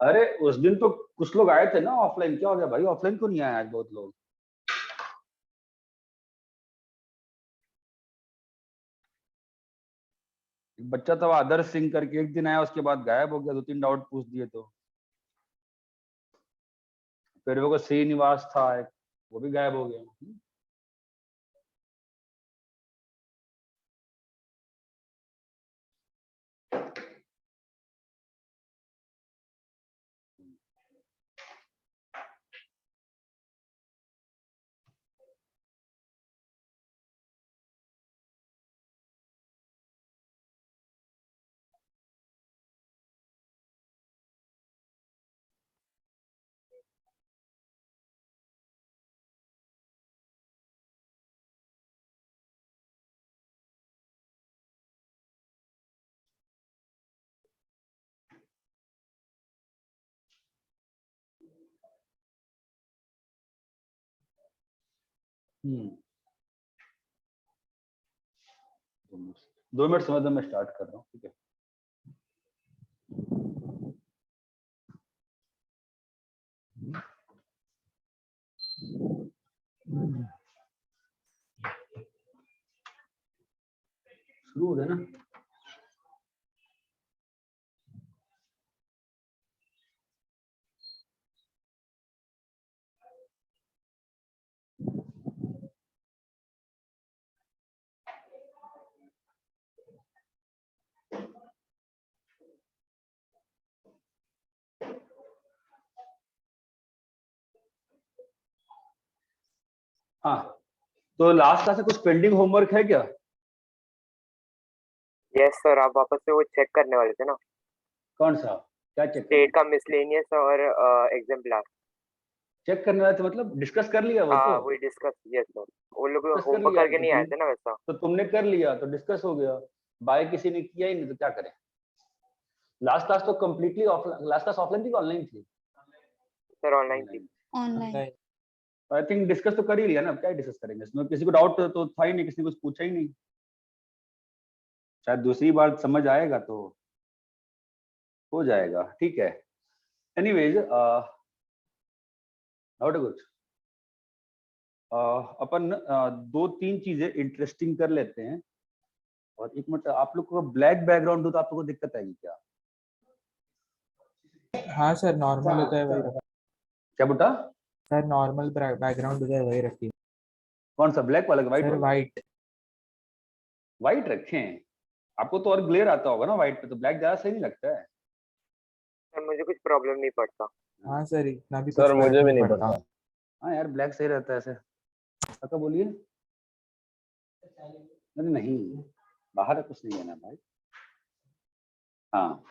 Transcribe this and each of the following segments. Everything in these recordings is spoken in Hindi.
अरे उस दिन तो कुछ लोग आए थे ना ऑफलाइन, क्या हो गया भाई, ऑफलाइन क्यों नहीं आए आज बहुत लोग? एक बच्चा था आदर्श सिंह करके, एक दिन आया उसके बाद गायब हो गया, 2-3 डाउट पूछ दिए तो। फिर वो श्रीनिवास था एक, वो भी गायब हो गया। हम्म 2 मिनट समय दो, मैं स्टार्ट कर रहा हूँ, ठीक है। शुरू हो गया ना। हाँ, तो लास्ट क्लास से कुछ पेंडिंग होमवर्क है क्या? यस सर, आप वापस से वो चेक करने वाले थे ना? कौन सा? क्या चेक करना स्टेट था? का मिसलेनियस और एग्जाम्पलार। चेक करने वाले थे मतलब डिस्कस कर लिया वो तो। हाँ वही डिस्कस, यस सर। वो लोग डिस्कस कर होमवर्क लिया करके तो नहीं आए तुम, थे ना वैसा। तो तुमने कर लिया तो डिस्कस हो गया। बाय किसी ने किया ही नहीं तो क्या करें? लास्ट क्लास तो completely offline, last class offline थी कि ऑनलाइन थी? सर ऑनलाइन थी। Online. Online. I think discuss तो कर ही लिया ना, अब क्या डिस्कस करेंगे इसमें, किसी को डाउट तो था ही नहीं, किसी ने कुछ पूछा ही नहीं। शायद दूसरी बार समझ आएगा तो हो जाएगा, ठीक है। Anyways not good. अपन 2-3 चीजें इंटरेस्टिंग कर लेते हैं। और एक मिनट, आप लोग को ब्लैक बैकग्राउंड हो तो आप लोग को दिक्कत आएगी क्या? हाँ सर, नॉर्मल होता है वही रखा। क्या बेटा? सर नॉर्मल बैकग्राउंड होता है वही रखी। कौन सा, ब्लैक वाला कि व्हाइट सर वाला? वाइट। व्हाइट रखें? आपको तो और ग्लेयर आता होगा ना व्हाइट पे, तो ब्लैक ज्यादा सही नहीं लगता है। सर मुझे कुछ प्रॉब्लम नहीं पड़ता। हाँ सर, इतना भी कुछ सर फर्क मुझे भी नहीं नहीं पड़ता। पता। हाँ यार, ब्लैक सही रहता है ऐसे। काका बोलिए। नहीं नहीं, बाहर कुछ नहीं है ना भाई। हाँ,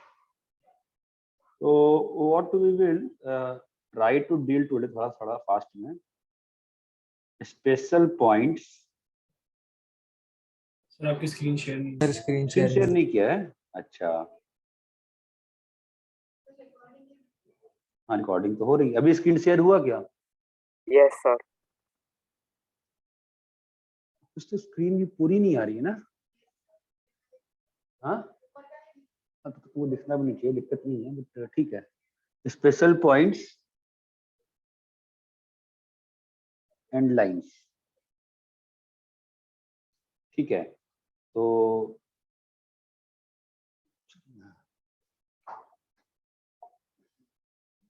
तो what we will try to deal today, थोड़ा थोड़ा फास्ट में। Special points. सर आपकी स्क्रीन शेयर नहीं sir screen screen share share नहीं। नहीं किया है? अच्छा। हाँ, रिकॉर्डिंग तो हो रही है, अभी स्क्रीन शेयर हुआ क्या? Yes sir. कुछ तो स्क्रीन भी पूरी नहीं आ रही है ना? हाँ, अब तो वो दिखना भी नहीं चाहिए, दिक्कत नहीं है, बट ठीक है। स्पेशल पॉइंट्स एंड लाइंस, ठीक है। तो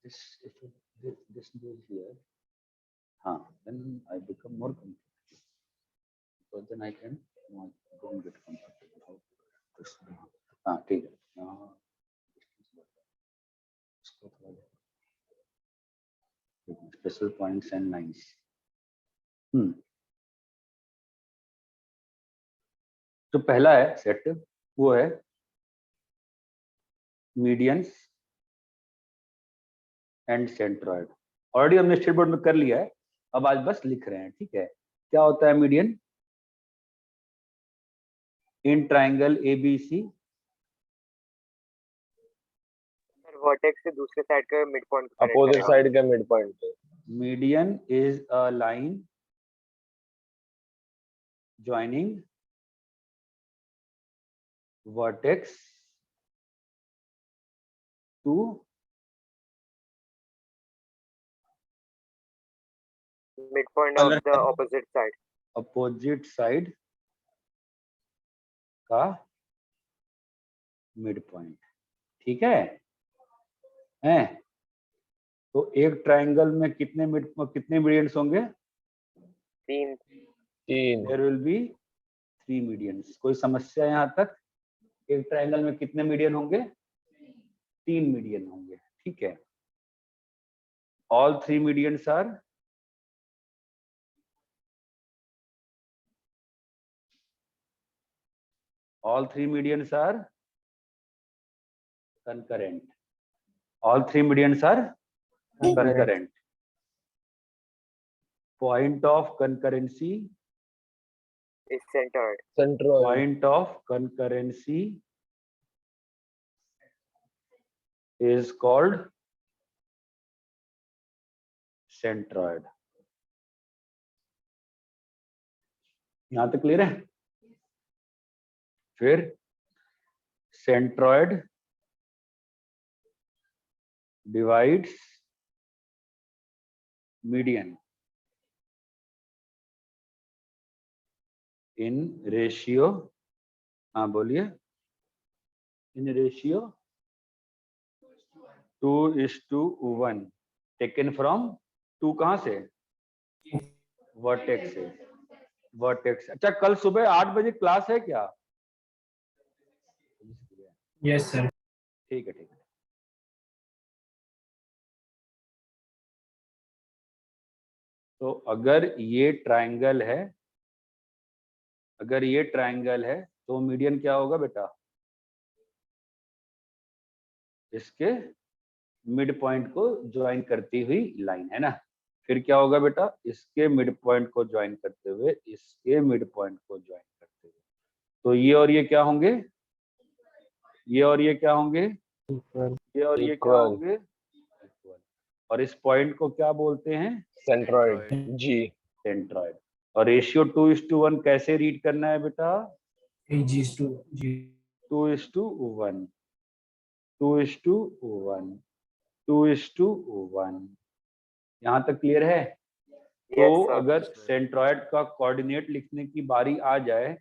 this if this goes here, हाँ, then I become more comfortable, so then I can don't get comfortable how to this, हाँ ठीक है। इसको थोड़ा स्पेशल पॉइंट्स एंड लाइंस। तो पहला है सेट, वो है मीडियंस एंड सेंट्रॉइड। ऑलरेडी हमने स्टेट बोर्ड में कर लिया है, अब आज बस लिख रहे हैं, ठीक है। क्या होता है median? In triangle ABC, sir vertex से दूसरे साइड के मिड पॉइंट को कनेक्ट अपोजिट करेगा। साइड के मिड पॉइंट पे। Median is a line joining vertex to midpoint of the opposite side. Opposite side का मिड पॉइंट, ठीक है? तो एक ट्रायंगल में कितने मीडियंस होंगे? 3. There will be 3 medians. कोई समस्या यहाँ तक? एक ट्रायंगल में कितने मीडियन होंगे? 3 मीडियन होंगे, ठीक है? All 3 medians are concurrent. All 3 medians are concurrent. Point of concurrency. Is centered. Point of concurrency is called centroid. यहाँ तक क्लियर है? फिर centroid divides median in ratio, हाँ बोलिए, in ratio 2:1 taken from 2 कहाँ से? वर्टेक्स से। वर्टेक्स। अच्छा, कल सुबह 8 बजे क्लास है क्या? Yes sir. ठीक है, ठीक है। तो अगर ये ट्रायंगल है, तो मीडियन क्या होगा बेटा? इसके मिड पॉइंट को ज्वाइन करती हुई लाइन, है ना? फिर क्या होगा बेटा? इसके मिड पॉइंट को ज्वाइन करते हुए इसके मिड पॉइंट को ज्वाइन करते हुए, तो ये और ये क्या होंगे? ये और ये क्या होंगे? ये और ये क्या होंगे? इक्वल। और इस पॉइंट को क्या बोलते हैं? सेंट्रॉइड जी। सेंट्रॉइड। और रेशियो 2:1 कैसे रीड करना है बेटा? 2:1 2:1। यहाँ तक क्लियर है? तो Yes, sir. अगर सेंट्रॉइड का कोऑर्डिनेट लिखने की बारी आ जाए,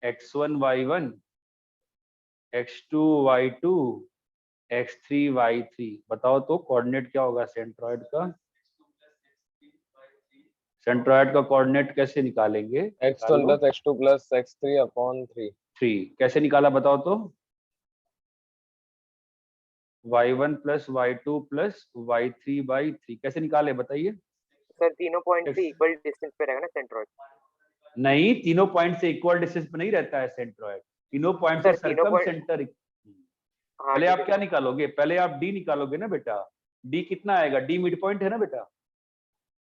x1 y1, x2 y2, x3 y3, बताओ तो कोऑर्डिनेट क्या होगा सेंट्रॉइड का? सेंट्रॉइड का कोऑर्डिनेट कैसे निकालेंगे? x1 plus x2 plus x3 upon 3। 3 कैसे निकाला बताओ तो? y1 plus y2 plus y3 by 3 कैसे निकाले बताइए? सर तीनों पॉइंट से इक्वल डिस्टेंस पे रहेगा ना सेंट्रॉइड? नहीं, तीनों पॉइंट से इक्वल डिस्टेंस पे नहीं रहता है सेंट्रॉइड। तीनों पॉइंट से सर्कम सेंटर। पहले आप क्या निकालोगे? पहले आप डी निकालोगे ना बेटा। डी कितना आएगा? डी मिड पॉइंट है ना बेटा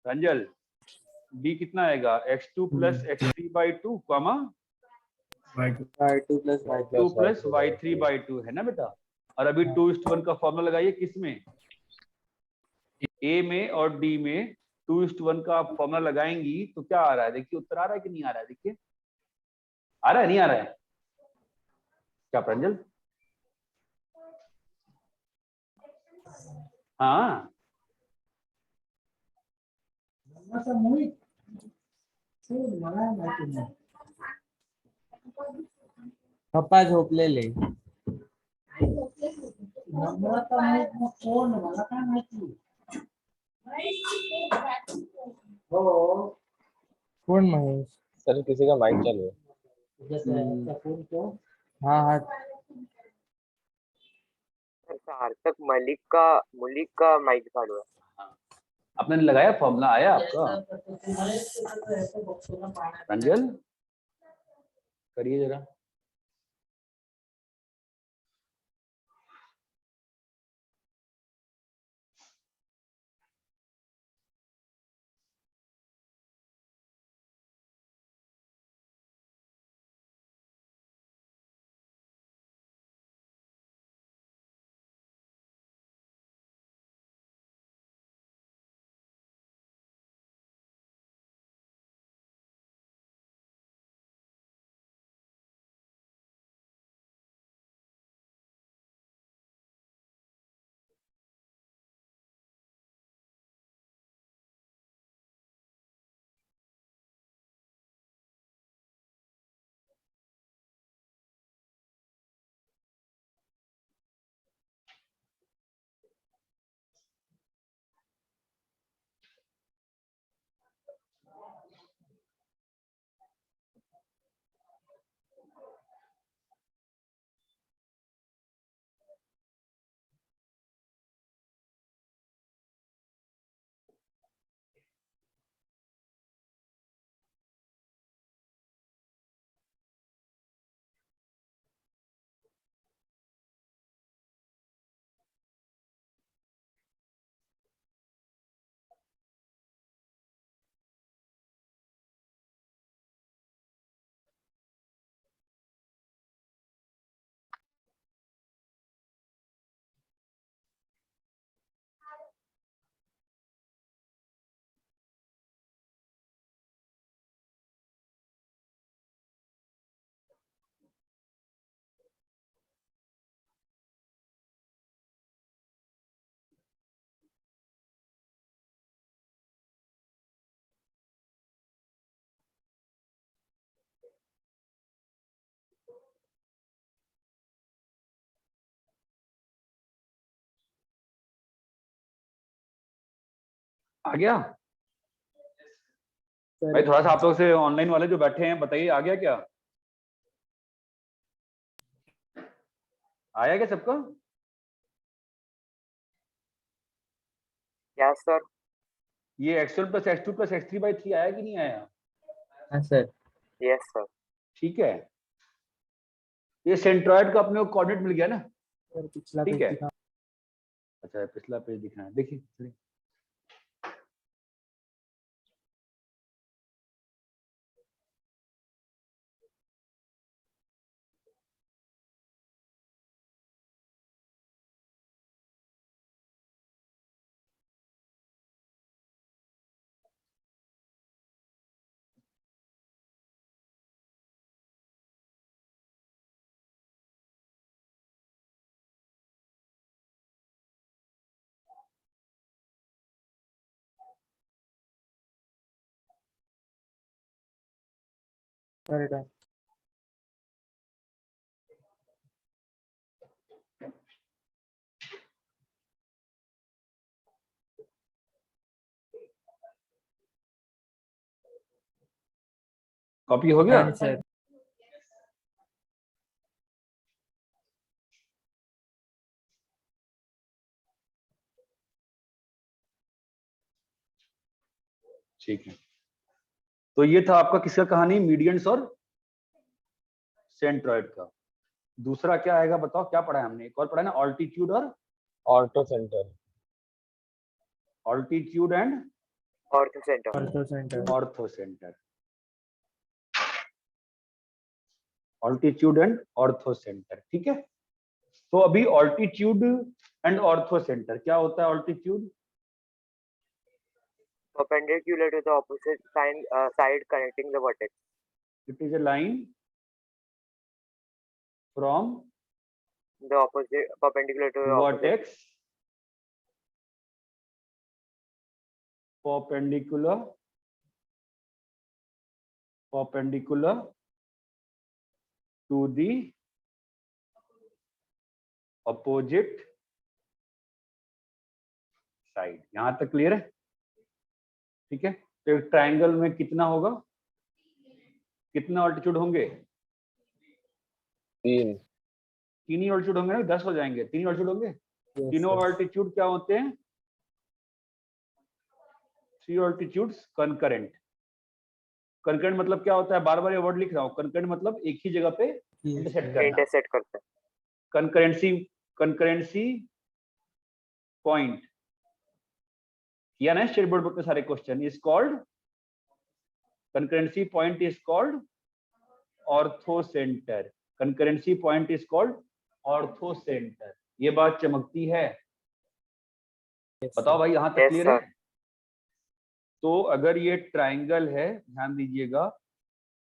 रंजल। डी कितना आएगा? x2 plus x3 by 2 comma y2 plus y3 by 2 है ना बेटा। और अभी 2:1 का फॉर्मूला लगाइए किसमें? ए में और डी में 2:1 का आप फॉर्मूला लगाएंगी तो क्या आ रहा है? देखिए उत्तर आ रहा है कि नहीं आ रहा है? देखिए आ रहा है, नहीं आ रहा है? क्या प्रंजल? हाँ पप्पा झोपलेले। कोण महेश? सर किसी का माइक चालू है। हाँ हाँ। सर सार्थक मलिक का माइक चालू है। आपने लगाया फॉर्मूला? आया आपका? रंजल करिए जरा। आ गया भाई? थोड़ा सा आप लोग से ऑनलाइन वाले जो बैठे हैं बताइए, आ गया क्या? आया क्या सबको? Yes sir. ये x1 plus x2 plus x3/3 आया कि नहीं आया? हाँ सर। Yes sir. ठीक है, ये सेंट्रॉइड का अपने को कोऑर्डिनेट मिल गया ना? पिछला ठीक पेज है। दिखा। अच्छा, पिछला पेज दिखना है, देखिए चलिए। Sir done. कॉपी हो गया? Done sir. ठीक है, तो ये था आपका किसका कहानी, मीडियंस और सेंट्रॉइड का। दूसरा क्या आएगा बताओ, क्या पढ़ा है हमने? एक और पढ़ा है ना, ऑल्टीट्यूड और ortho centre. Altitude and ortho centre. Ortho centre. Ortho centre. Altitude and ortho centre, ठीक है। तो अभी ऑल्टीट्यूड एंड ऑर्थो सेंटर क्या होता है? Altitude Perpendicular to the opposite side connecting the vertex. It is a line from The opposite perpendicular to the opposite. vertex perpendicular to the opposite side। यहां तक क्लियर है? ठीक है, तो एक ट्रायंगल में कितना होगा, कितने ऑल्टीट्यूड होंगे? 3। तीन ही ऑल्टीट्यूड होंगे ना, 10 हो जाएंगे? तीन ही ऑल्टीट्यूड होंगे। Yes, तीनों sir. ऑल्टीट्यूड क्या होते हैं? 3 ऑल्टीट्यूड्स कंकरेंट। कंकरेंट मतलब क्या होता है? बार बार ये वर्ड लिख रहा हूँ। कंकरेंट मतलब एक ही जगह पे इंटरसेक्ट करना। Intersect करते हैं। कंकरेंसी पॉइंट किया ना स्टेट बोर्ड पे सारे question. Is called concurrency point is called ortho centre. Concurrency point is called ortho centre. ये बात चमकती है? Yes, बताओ sir. भाई, यहां तक Yes, क्लियर sir. है? तो अगर ये ट्राइंगल है, ध्यान दीजिएगा,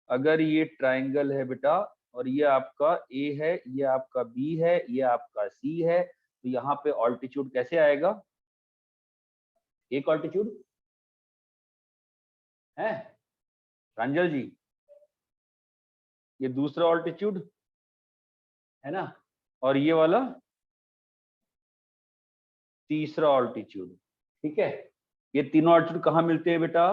अगर ये ट्राइंगल है बेटा, और ये आपका ए है, ये आपका बी है, ये आपका सी है, तो यहाँ पे ऑल्टीट्यूड कैसे आएगा? एक ऑल्टीट्यूड है रंजल जी, ये दूसरा ऑल्टीट्यूड है ना, और ये वाला तीसरा ऑल्टीट्यूड। ठीक है, ये तीनों ऑल्टीट्यूड कहाँ मिलते हैं बेटा?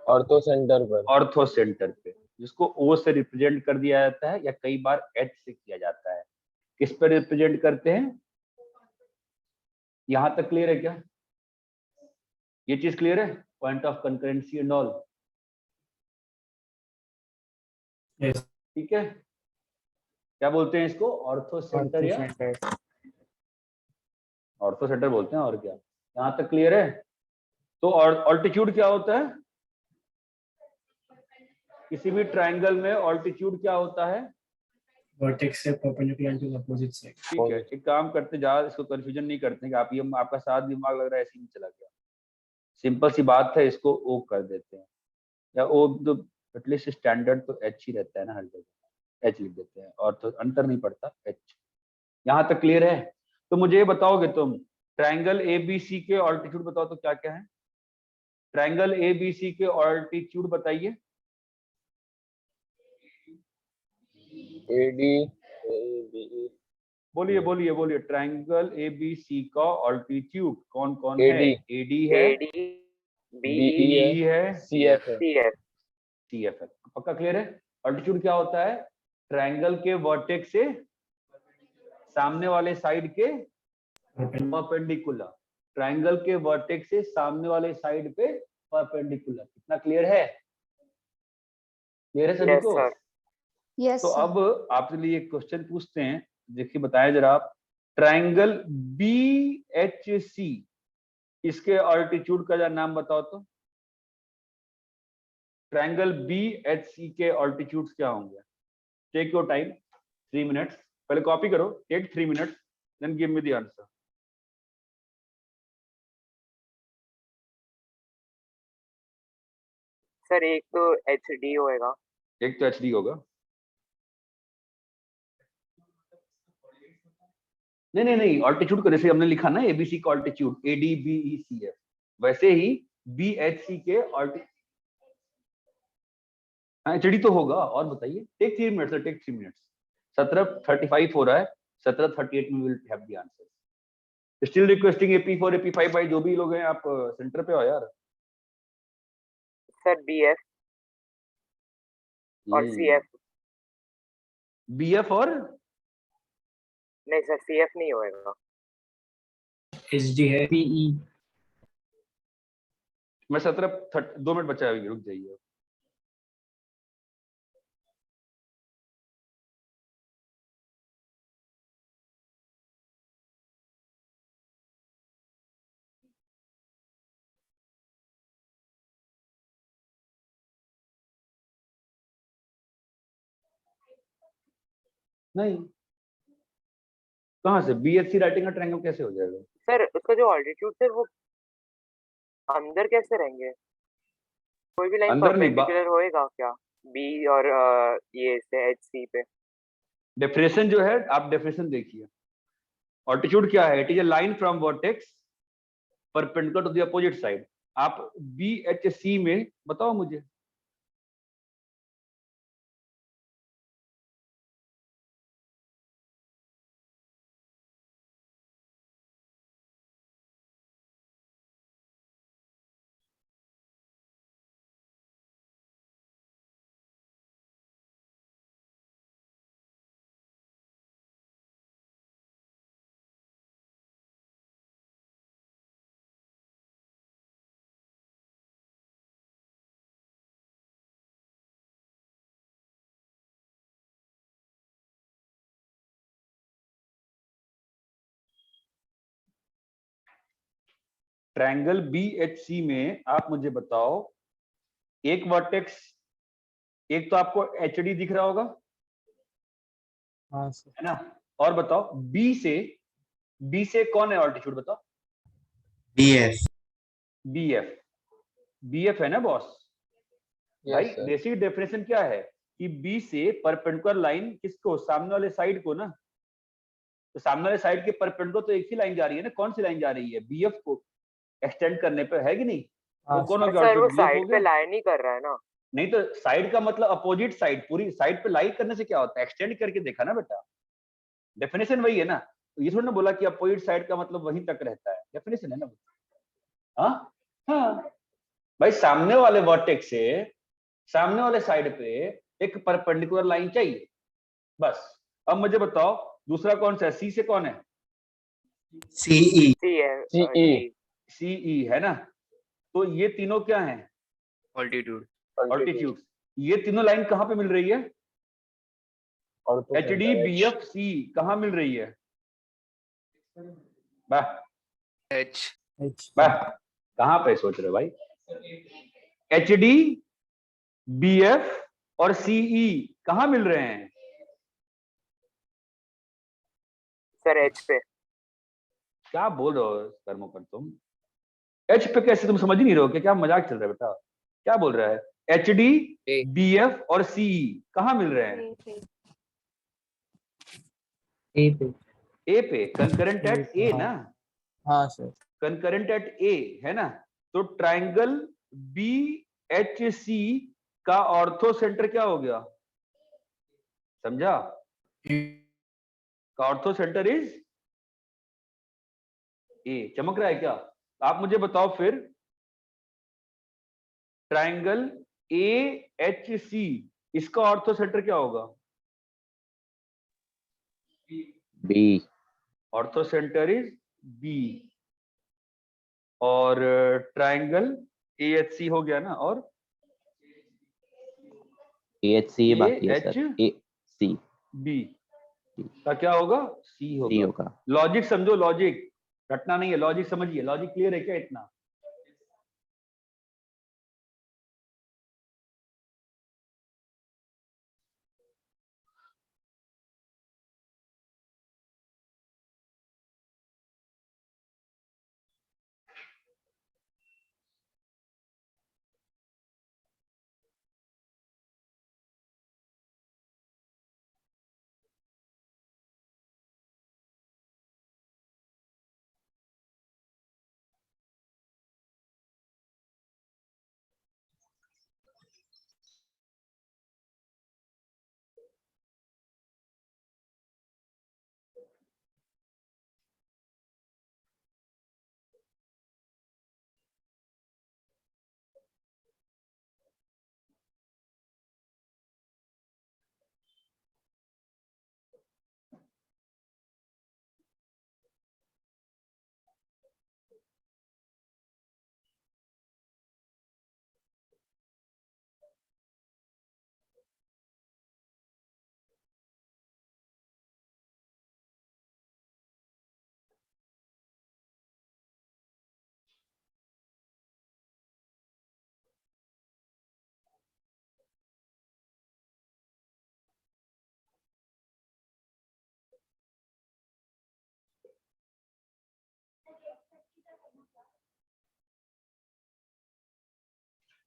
ऑर्थो सेंटर पर। ऑर्थो सेंटर पे, जिसको ओ से रिप्रेजेंट कर दिया जाता है, या कई बार एच से किया जाता है। किस पर रिप्रेजेंट करते हैं? यहां तक क्लियर है क्या? ये चीज क्लियर है? Point of concurrency and all. Yes. ठीक है, क्या बोलते हैं इसको? ऑर्थो सेंटर ऑर्थो या सेंटर। ऑर्थो सेंटर बोलते हैं, और क्या? यहां तक क्लियर है? तो ऑल्टीट्यूड क्या होता है? किसी भी ट्रायंगल में ऑल्टीट्यूड क्या होता है? वर्टेक्स से perpendicular to the opposite side. ठीक है, एक काम करते जा, इसको कंफ्यूजन नहीं करते कि आप ये आपका साथ दिमाग लग रहा है ऐसे ही चला गया। सिंपल सी बात है, इसको ओ कर देते हैं, या ओ तो एटलीस्ट स्टैंडर्ड तो एच ही रहता है ना हर जगह, एच लिख देते हैं, और तो अंतर नहीं पड़ता एच। यहां तक क्लियर है? तो मुझे ये बताओगे तुम, ट्रायंगल ए बी सी के ऑल्टीट्यूड बताओ तो क्या क्या है? ट्रायंगल ए बी सी के ऑल्टीट्यूड बताइए। एडी ए बोलिए बोलिए बोलिए, ट्रायंगल ए बी सी का ऑल्टीट्यूड कौन कौन है? AD एडी है, AD BE BE है, CF है। CF। TF है। पक्का क्लियर है? ऑल्टीट्यूड क्या होता है? ट्रायंगल के वर्टेक्स से सामने वाले साइड के परपेंडिकुलर। ट्रायंगल के वर्टेक्स से सामने वाले साइड पे परपेंडिकुलर। कितना क्लियर है? क्लियर है सभी यस को? सर। यस तो अब आपके लिए एक क्वेश्चन पूछते हैं, देखिए बताएं जरा आप। ट्रायंगल BHC, इसके ऑल्टीट्यूड का जरा नाम बताओ तो। ट्रायंगल BHC के ऑल्टीट्यूड्स क्या होंगे? Take your time, 3 minutes. पहले कॉपी करो, take 3 minutes, then give me the answer. Sir एक तो HD होएगा। एक तो HD होगा। नहीं, ऑल्टीट्यूड को जैसे हमने लिखा ना ABC का ऑल्टीट्यूड ADBECF, वैसे ही BHC के ऑल्टीट्यूड। हाँ HD तो होगा। और बताइए, टेक 3 मिनट्स, टेक 3 मिनट्स। 17:35 हो रहा है, 17:38 में will have the answer. Still requesting AP4 AP5 भाई, जो भी लोग हैं आप सेंटर पे हो यार। सर BF और CF। BF और नहीं सर CF नहीं होएगा। HD है। PE मैं 2 मिनट बचा है, रुक जाइए। नहीं, कहाँ से BHC राइटिंग का ट्रायंगल कैसे हो जाएगा? सर उसका जो ऑल्टीट्यूड है वो अंदर कैसे रहेंगे? कोई भी लाइन अंदर नहीं, परपेंडिकुलर होएगा क्या B और ये से HC पे? डेफिनेशन जो है, आप डेफिनेशन देखिए। ऑल्टीट्यूड क्या है? It is a line from vertex perpendicular to the opposite side. आप BHC में बताओ मुझे। ट्रायंगल BHC में आप मुझे बताओ, एक वर्टेक्स, एक तो आपको HD दिख रहा होगा, हाँ सर। है ना? और बताओ B से कौन है ऑल्टीट्यूड बताओ? BF। BF है ना बॉस? भाई यस सर। बेसिक डेफिनेशन क्या है कि B से परपेंडिकुलर लाइन किसको? सामने वाले साइड को ना। तो सामने वाले साइड के परपेंडिकुलर तो एक ही लाइन जा रही है ना। कौन सी लाइन जा रही है? BF को एक्सटेंड करने पे, है कि नहीं? हाँ वो कौन हो गया? सर वो ऑल्टीट्यूड BF हो साइड पे गया। लाइन ही कर रहा है ना। नहीं तो साइड का मतलब अपोजिट साइड, पूरी साइड पे लाइन करने से क्या होता है? एक्सटेंड करके देखा ना बेटा, डेफिनेशन वही है ना। तो ये थोड़ा ना बोला कि अपोजिट साइड का मतलब वहीं तक रहता है, डेफिनेशन है ना। हाँ हाँ भाई, सामने वाले वर्टेक्स से सामने वाले साइड पे एक परपेंडिकुलर लाइन चाहिए, बस। अब मुझे बताओ दूसरा कौन सा है? C से कौन है? C है। CE CE है ना। तो ये तीनों क्या हैं? ऑल्टीट्यूड। ऑल्टीट्यूड। ये तीनों लाइन कहाँ पे मिल रही है? Ortho HD centre BF C कहाँ मिल रही है? वाह H। वाह, कहाँ पे सोच रहे हो भाई? HD BF और CE कहाँ मिल रहे हैं? सर H पे। क्या बोल रहे हो कर्मों पर तुम? H पे कैसे? तुम समझ ही नहीं रहे हो क्या? क्या मजाक चल रहा है बेटा? क्या बोल रहा है? HD BF और CE कहाँ मिल रहे हैं? A पे। A पे, कंकरेंट एट A ना। हाँ सर। कंकरेंट एट A है ना। तो ट्रायंगल BHC का ऑर्थो सेंटर क्या हो गया? समझा? का ऑर्थो सेंटर इज A। चमक रहा है क्या? आप मुझे बताओ फिर, ट्राइंगल AHC, इसका ऑर्थोसेंटर क्या होगा? B. Orthocentre is B। और ट्राइंगल AHC हो गया ना, और AHC बाकी है सर, AC B का क्या होगा? C C होगा। होगा। लॉजिक समझो, लॉजिक रटना नहीं है, लॉजिक समझिए। लॉजिक क्लियर है क्या इतना?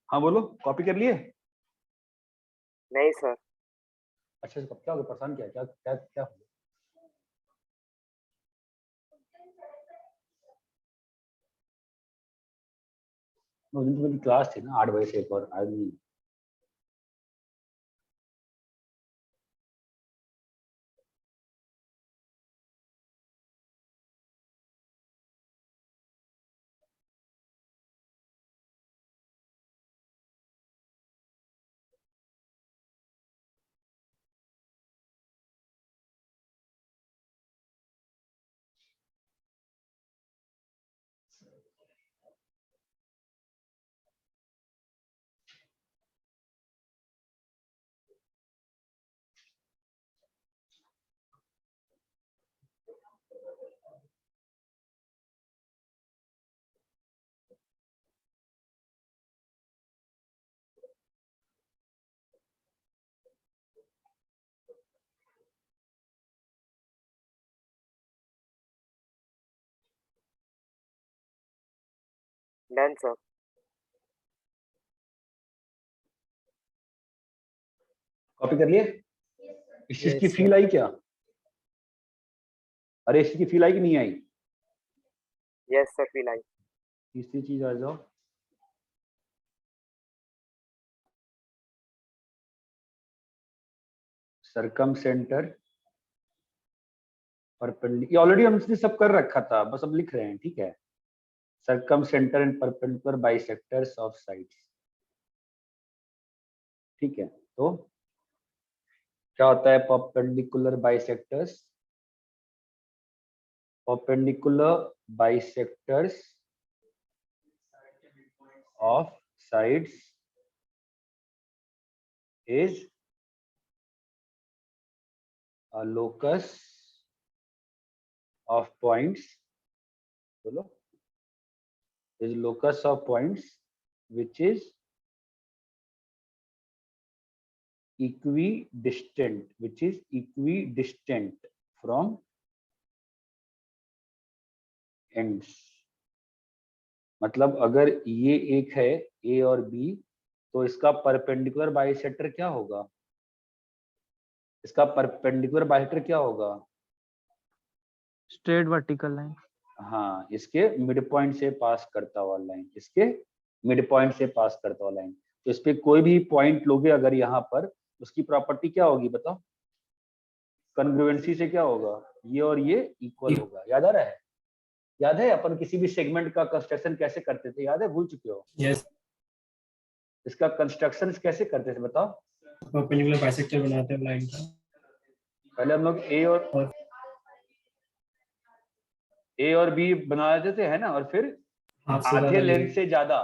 हाँ बोलो, कॉपी कर लिए? नहीं सर। अच्छा, कब क्या हो गया? परेशान क्या क्या क्या क्या हो गया? उस दिन तो मेरी क्लास थी ना 8 बजे से, एक और आज नहीं। Done sir. कॉपी कर लिए? इस चीज Yes, की sir. फील आई क्या? अरे इस चीज की फील आई कि नहीं आई? यस सर, फील आई। तीसरी चीज आ जाओ। सरकम सेंटर परपेंडिकुलर, ये ऑलरेडी हमने सब कर रखा था, बस अब लिख रहे हैं, ठीक है। Circumcentre and perpendicular bisectors of sides, ठीक है। तो क्या होता है perpendicular bisectors? Perpendicular bisectors of sides is a locus of points, बोलो, is locus of points which is equidistant from ends। मतलब अगर ये एक है A और B, तो इसका परपेंडिकुलर बाइसेक्टर क्या होगा? इसका परपेंडिकुलर बाइसेक्टर क्या होगा? Straight vertical line. हाँ, इसके मिड पॉइंट से पास करता हुआ लाइन, इसके मिड पॉइंट से पास करता हुआ लाइन। तो इस पे कोई भी पॉइंट लोगे अगर यहाँ पर, उसकी प्रॉपर्टी क्या होगी बताओ? कॉन्ग्रुएंसी से क्या होगा? ये और ये इक्वल होगा। याद आ रहा है? याद है अपन किसी भी सेगमेंट का कंस्ट्रक्शन कैसे करते थे? याद है? भूल चुके हो? Yes. इसका कंस्ट्रक्शन कैसे करते थे बताओ? परपेंडिकुलर बाइसेक्टर बनाते हैं लाइन का। पहले हम लोग ए और बी बना देते थे, है ना, और फिर हाफ से आधे ज्यादा लेंथ से ज्यादा,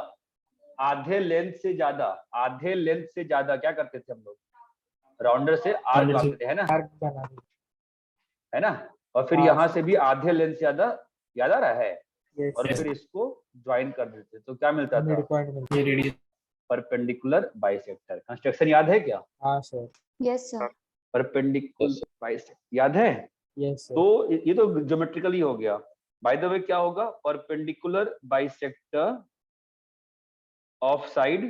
आधे लेंथ से ज्यादा क्या करते थे हम लोग? राउंडर से आर्क बनाते थे, है ना, आर्क बना देते। है ना, और फिर हाँ, यहाँ से भी आधे लेंथ से ज्यादा, याद आ रहा है, यस और फिर इसको ज्वाइन कर देते, तो क्या मिलता था? मिड पॉइंट मिलता है रेडियस। Perpendicular bisector. कंस्ट्रक्शन याद है क्या? हाँ sir, yes sir. Perpendicular bisector याद है? Yes sir. तो ये तो ज्योमेट्रिकली हो गया। बाय द वे क्या होगा? Perpendicular bisector of side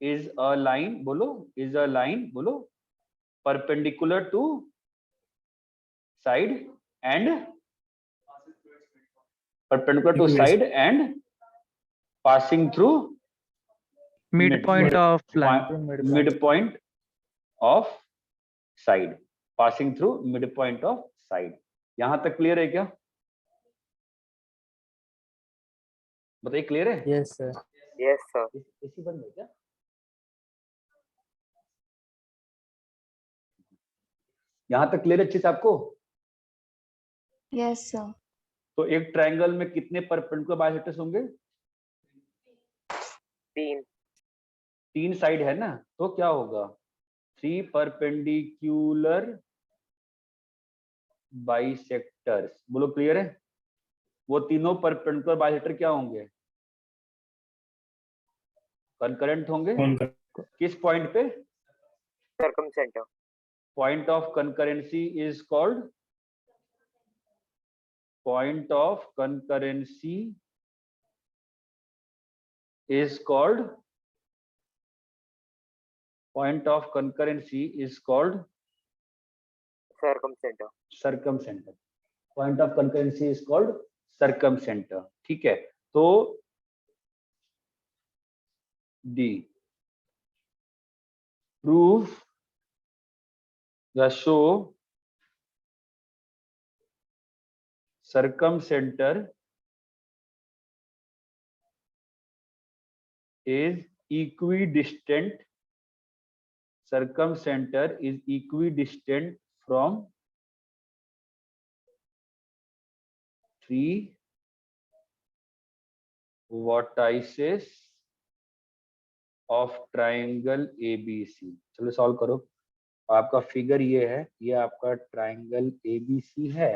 is a line, बोलो, इज अ लाइन, बोलो, perpendicular to side and perpendicular to side and passing through midpoint of line. midpoint of side, passing through midpoint of side। यहां तक क्लियर है क्या? बताइए, क्लियर है? Yes sir. Yes sir. इसी बंद है क्या? यहां तक क्लियर अच्छे से आपको? Yes sir. तो एक ट्रायंगल में कितने परपेंडिकुलर बाइसेक्टर्स होंगे? 3 साइड है ना, तो क्या होगा? 3 परपेंडिकुलर बाइसेक्टर्स, बोलो क्लियर है? वो तीनों परपेंडिकुलर बाइसेक्टर क्या होंगे? कंकरेंट होंगे। किस पॉइंट पे? Circumcentre. Point of concurrency is called, point of concurrency is called, point of concurrency is called सर्कमसेंटर। circumcenter। point of concurrency is called circumcenter। ठीक है, तो D, prove या show circumcenter is equidistant, circumcenter is equidistant from 3 vertices of triangle ABC। चलो सॉल्व करो। आपका फिगर ये है, ये आपका ट्राइंगल ABC है।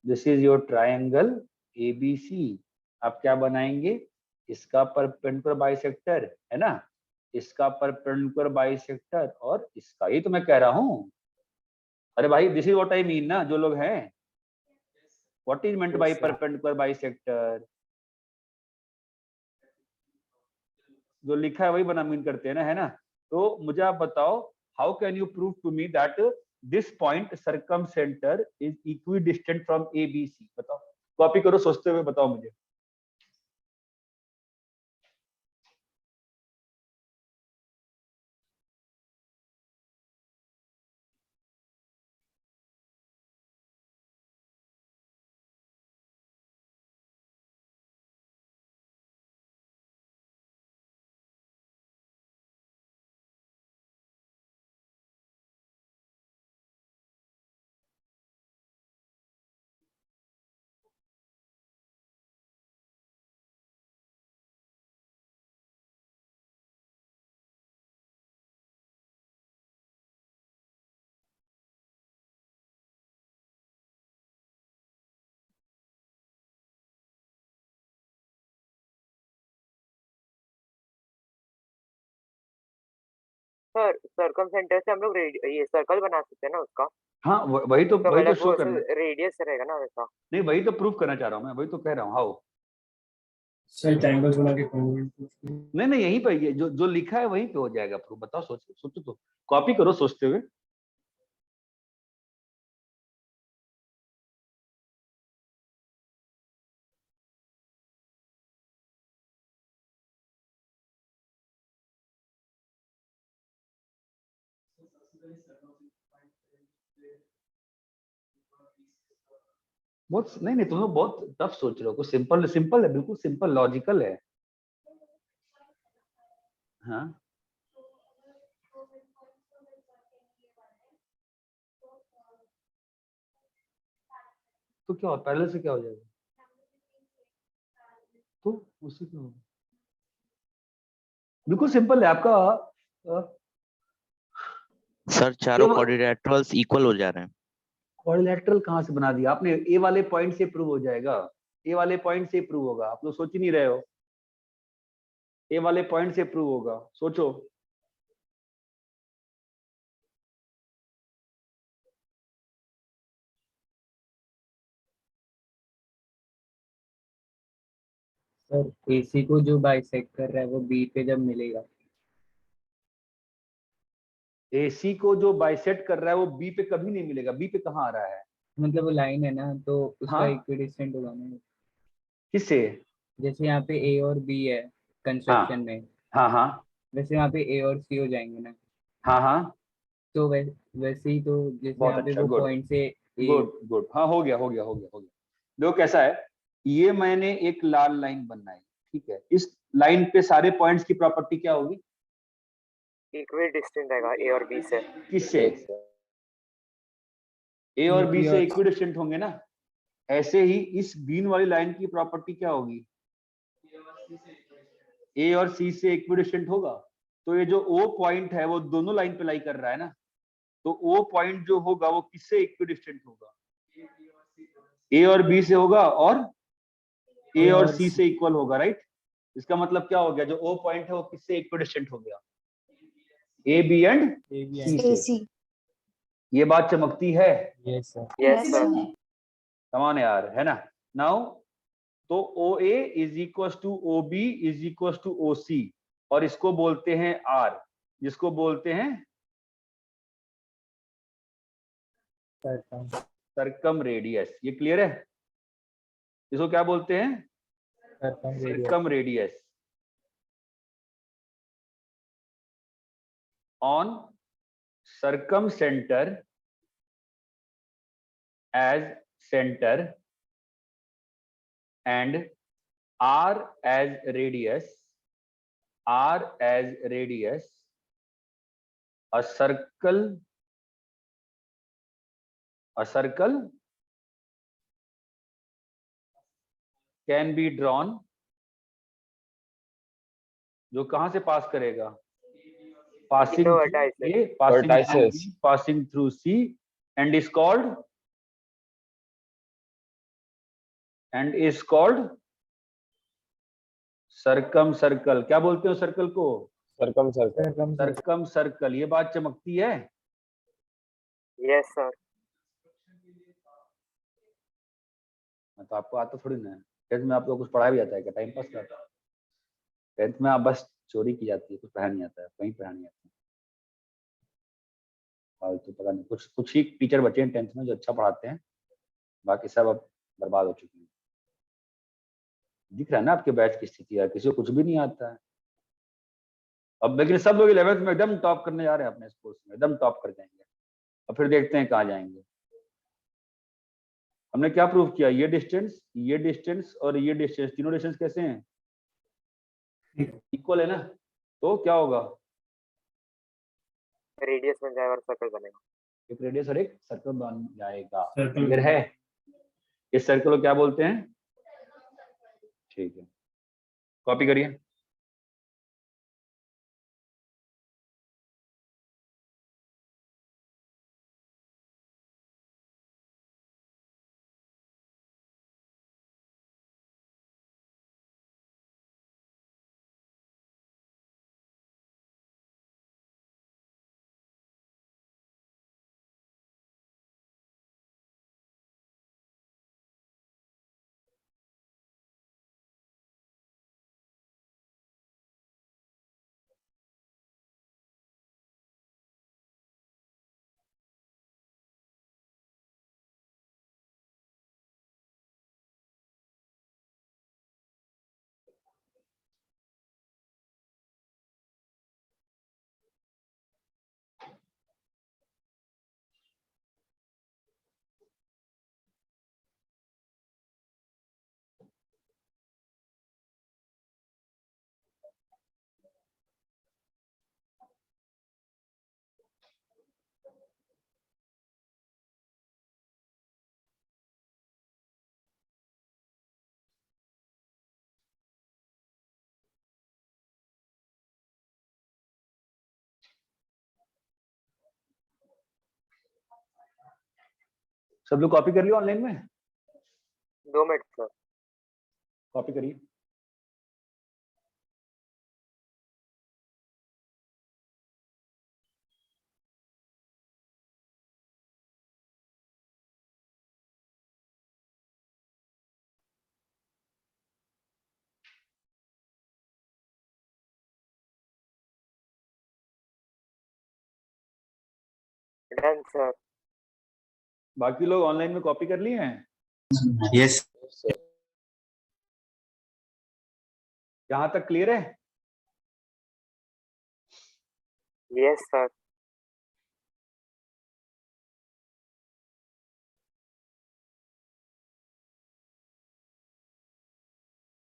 This is your triangle ABC। आप क्या बनाएंगे? इसका परपेंडिकुलर बाइसेक्टर, है ना, इसका परपेंडिकुलर बाइसेक्टर और इसका, ये तो मैं कह रहा हूं। अरे भाई, this is what I mean ना, जो लोग हैं, what is meant by perpendicular bisector? जो लिखा है वही बना मीन करते हैं ना, है ना। तो मुझे आप बताओ, how can you prove to me that this point circumcentre is equidistant from ABC? बताओ, कॉपी करो, सोचते हुए बताओ मुझे। सर सर्कमसेंटर से हम लोग ये सर्कल बना सकते हैं ना उसका? हाँ, वही तो मतलब शो करना। रेडियस रहेगा ना वैसा? नहीं, वही तो प्रूफ करना चाह रहा हूँ मैं, वही तो कह रहा हूँ। हाउ सर ट्रायंगल्स बना के कॉन्ग्रुएंट। नहीं, यहीं पे ये जो लिखा है वहीं पे हो जाएगा प्रूफ। बताओ, सोचो तो, कॉपी करो सोचते हुए। बहुत नहीं, तुम लोग बहुत टफ सोच रहे हो। कुछ सिंपल सिंपल है, बिल्कुल सिंपल लॉजिकल है। हाँ तो क्या हो पहले से क्या हो जाएगा तो उससे क्या होगा बिल्कुल सिंपल है आपका सर चारों क्वाड्रिलेटरल्स इक्वल हो जा रहे हैं। क्वाड्रिलेटरल कहाँ से बना दिया आपने ए वाले पॉइंट से प्रूव हो जाएगा ए वाले पॉइंट से प्रूव होगा आप लोग सोच ही नहीं रहे हो ए वाले पॉइंट से प्रूव होगा सोचो सर एसी को जो बाइसेक्ट कर रहा है वो बी पे जब मिलेगा एसी को जो बाइसेक्ट कर रहा है वो बी पे कभी नहीं मिलेगा बी पे कहाँ आ रहा है मतलब वो लाइन है ना तो उसका हाँ इक्विडिस्टेंट होगा ना किससे जैसे यहाँ पे ए और बी है कंस्ट्रक्शन में हाँ हाँ वैसे यहाँ पे ए और सी हो जाएंगे ना हाँ हाँ तो वैसे ही तो जैसे बहुत यहाँ पे अच्छा वो गुड पॉइंट से गुड गुड हाँ हो गया हो गया हो गया हो गया देखो कैसा है ये मैंने एक लाल लाइन बनाई ठीक है इस लाइन पे सारे पॉइंट्स की प्रॉपर्टी क्या होगी इक्विडिस्टेंट रहेगा ए और बी से। किससे ए और बी से इक्विडिस्टेंट होंगे ना ऐसे ही इस ग्रीन वाली लाइन की प्रॉपर्टी क्या होगी ए और सी से इक्विडिस्टेंट होगा तो ये जो ओ पॉइंट है वो दोनों लाइन पे लाई कर रहा है ना तो ओ पॉइंट जो होगा वो किससे इक्विडिस्टेंट होगा ए और बी से होगा और ए और सी से इक्वल होगा राइट इसका मतलब क्या हो गया जो ओ पॉइंट है वो किससे इक्विडिस्टेंट हो गया ए बी एंड सी से ये बात चमकती है यस सर यस सर। समान यार है ना नाउ तो O A is equal to O B is equal to O C और इसको बोलते हैं आर जिसको बोलते हैं सरकम रेडियस ये क्लियर है इसको क्या बोलते हैं circumradius on circumcentre as center and r as radius a circle can be drawn जो कहां से पास करेगा passing Into through vertices. A, passing through Vertices. B, passing through C and is called circumcircle क्या बोलते हो सर्कल को सरकम सर्कल सरकम सर्कल ये बात चमकती है यस सर। तो आपको आता थोड़ी ना है 10th में आप लोग कुछ पढ़ाया भी जाता है क्या टाइम पास करता है 10th में आप बस चोरी की जाती है कुछ पढ़ा नहीं आता है कहीं पढ़ा नहीं आता फालतू पता नहीं कुछ कुछ ही टीचर बचे हैं 10th में जो अच्छा पढ़ाते हैं बाकी सब अब बर्बाद हो चुके हैं दिख रहा है ना आपके बैच की स्थिति है किसी को कुछ भी नहीं आता है अब लेकिन सब लोग 11th में एकदम टॉप करने जा रहे हैं अपने इस कोर्स में एकदम टॉप कर जाएंगे और फिर देखते हैं कहाँ जाएंगे हमने क्या प्रूव किया ये डिस्टेंस और ये डिस्टेंस तीनों डिस्टेंस कैसे हैं इक्वल है ना तो क्या होगा रेडियस बन जाएगा और सर्कल बनेगा। एक रेडियस और एक सर्कल बन जाएगा सर्कल क्लियर है इस सर्कल को क्या बोलते हैं ठीक है कॉपी करिए सब लोग कॉपी कर लियो ऑनलाइन में? 2 मिनट सर। कॉपी करिए। Done sir. बाकी लोग ऑनलाइन में कॉपी कर लिए हैं? यस यहाँ तक क्लियर है? Yes sir.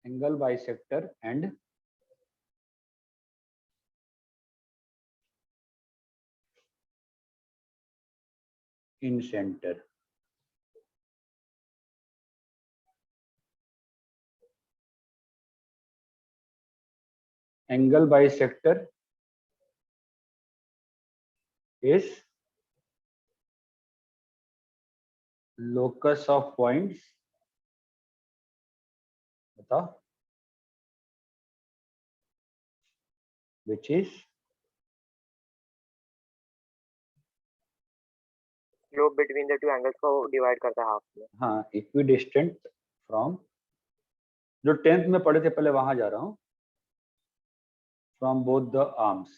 Angle bisector and in centre. Angle bisector is locus of points, बताओ, which is slope between the two angles को डिवाइड करता है हाफ में। हाँ इक्विडिस्टेंट फ्रॉम, जो 10th में पढ़े थे पहले वहां जा रहा हूं, फ्रॉम बोथ द आर्म्स।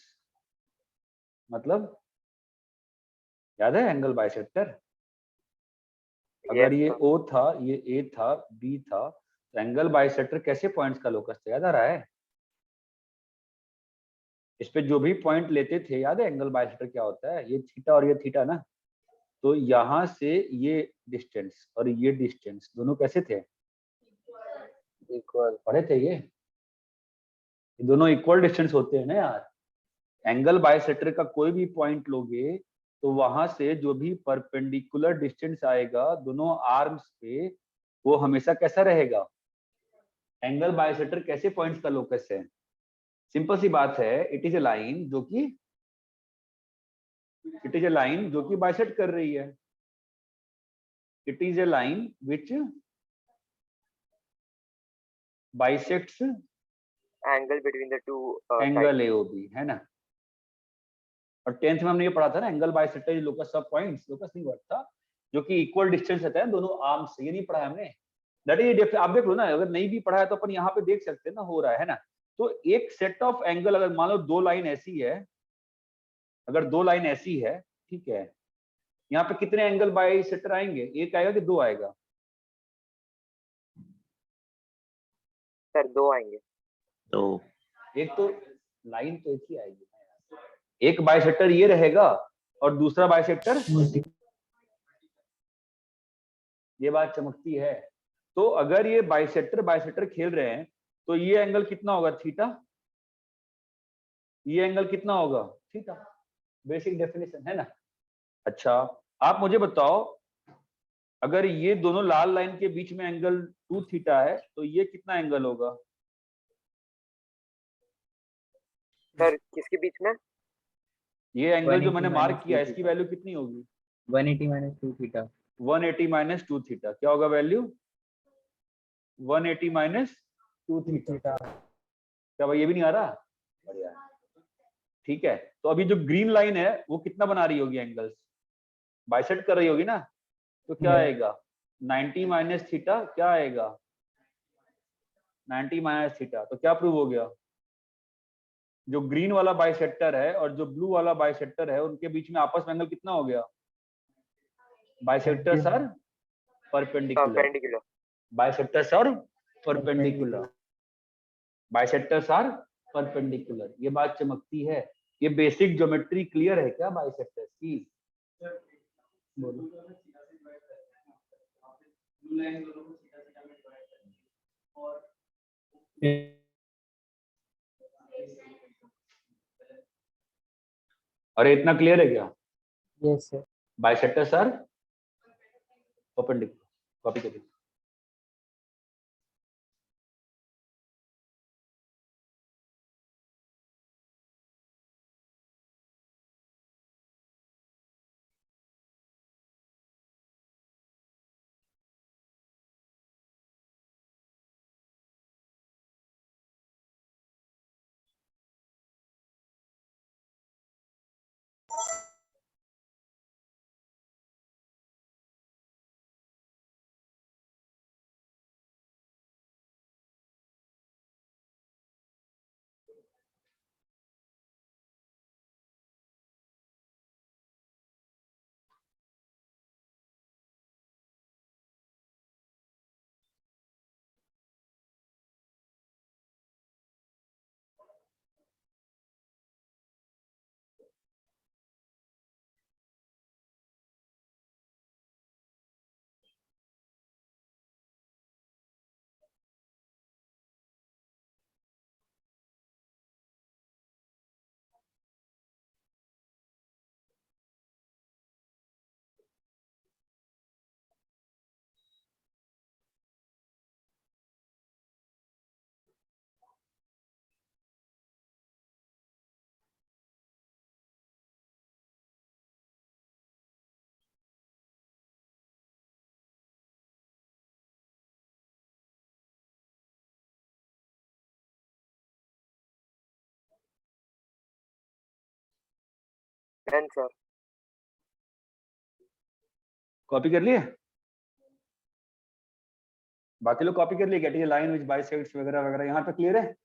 मतलब याद है एंगल बाइसेक्टर? अगर ये O था, ये A था, B था, तो एंगल बाइसेक्टर कैसे पॉइंट्स का लोकस था, याद आ रहा है? इस पे जो भी पॉइंट लेते थे, याद है एंगल बाइसेक्टर क्या होता है? ये थीटा और ये थीटा ना, तो यहां से ये डिस्टेंस और ये डिस्टेंस दोनों कैसे थे? इक्वल। पढ़े थे ये दोनों इक्वल डिस्टेंस होते हैं ना यार। एंगल बाइसेक्टर का कोई भी पॉइंट लोगे तो वहां से जो भी परपेंडिकुलर डिस्टेंस आएगा दोनों आर्म्स पे, वो हमेशा कैसा रहेगा? एंगल बाइसेक्टर कैसे पॉइंट्स का लोकस है? सिंपल सी बात है, इट इज ए लाइन जो कि बाइसेक्ट कर रही है। It is a line which bisects angle between the two angle AOB, है ना? और 10th में हमने ये पढ़ा था ना, angle bisector is locus of points, locus नहीं वर्ड था, जो कि इक्वल डिस्टेंस रहता है दोनों आर्म्स से। ये नहीं पढ़ा हमने? दैट इज, आप देख लो ना, अगर नहीं भी पढ़ा है तो अपन यहाँ पे देख सकते हैं ना, हो रहा है ना। तो एक सेट ऑफ एंगल, अगर मान लो 2 लाइन ऐसी है, अगर 2 लाइन ऐसी है, ठीक है, यहाँ पे कितने एंगल बाइसेक्टर आएंगे? एक आएगा कि 2 आएगा? सर 2 आएंगे। तो एक तो लाइन तो एक ही आएगी, एक बाइसेक्टर ये रहेगा और दूसरा बाइसेक्टर, ये बात चमकती है। तो अगर ये बाइसेक्टर खेल रहे हैं तो ये एंगल कितना होगा? थीटा। ये एंगल कितना होगा? थीटा। बेसिक डेफिनेशन है ना। अच्छा, आप मुझे बताओ, अगर ये दोनों लाल लाइन के बीच में एंगल 2 थीटा है तो ये कितना एंगल होगा? सर किसके बीच में? ये एंगल जो 180 मैंने minus मार्क किया, 2 इसकी theta। वैल्यू कितनी होगी? 180 minus 2 theta। 180 minus 2 theta. क्या होगा वैल्यू? 180 minus 2 theta. क्या भाई ये भी नहीं आ रहा? बढ़िया, ठीक है। तो अभी जो ग्रीन लाइन है वो कितना बना रही होगी एंगल्स? बाइसेक्ट कर रही होगी ना, तो क्या आएगा? 90 माइनस थीटा। क्या आएगा? 90 माइनस थीटा। तो क्या प्रूव हो गया? जो ग्रीन वाला बाइसेक्टर है और जो ब्लू वाला बाइसेक्टर है, उनके बीच में आपस में एंगल कितना हो गया? Bisectors are perpendicular. Perpendicular. Bisectors are perpendicular. Bisectors are perpendicular. ये बात चमकती है। ये बेसिक ज्योमेट्री क्लियर है क्या बाइसेक्टर्स की? बोलो। अरे इतना क्लियर है क्या? Yes sir. Bisectors are perpendicular. Copy करिए। Done sir. कॉपी कर लिए? बाकी लोग कॉपी कर लिए? Get a line which bisects वगैरह वगैरह यहाँ पे क्लियर है?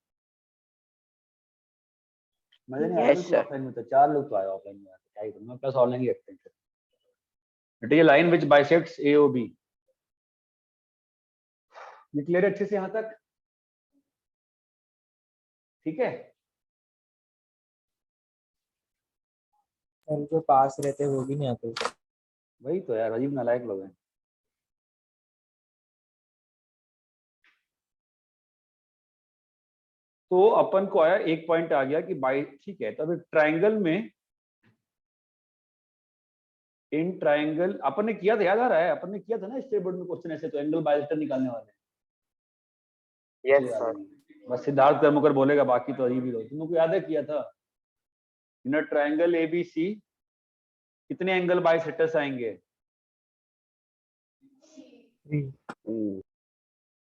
मजा नहीं आ Yes, रहा sir. ऑफलाइन में, तो 4 लोग तो आए ऑफलाइन में, क्या ही करूँ, प्लस ऑनलाइन ही रखते हैं। Get a line which bisects A O B. ये क्लियर है अच्छे से यहाँ तक? ठीक है। और जो पास रहते वो भी नहीं आते। वही तो यार, अजीब नालायक लोग हैं। तो अपन को आया एक पॉइंट आ गया कि बाई, ठीक है। तो अभी ट्रायंगल में, इन ट्रायंगल अपन ने किया था, याद आ रहा है? अपन ने किया था ना स्टेट बोर्ड में क्वेश्चन ऐसे, तो एंगल बाइसेक्टर निकालने वाले। Yes sir. बस सिद्धार्थ कर्मकर बोलेगा, बाकी तो अजीब ही लोग। तुमको याद है किया था? इन ट्रायंगल एबीसी कितने एंगल बाइसेक्टर्स आएंगे?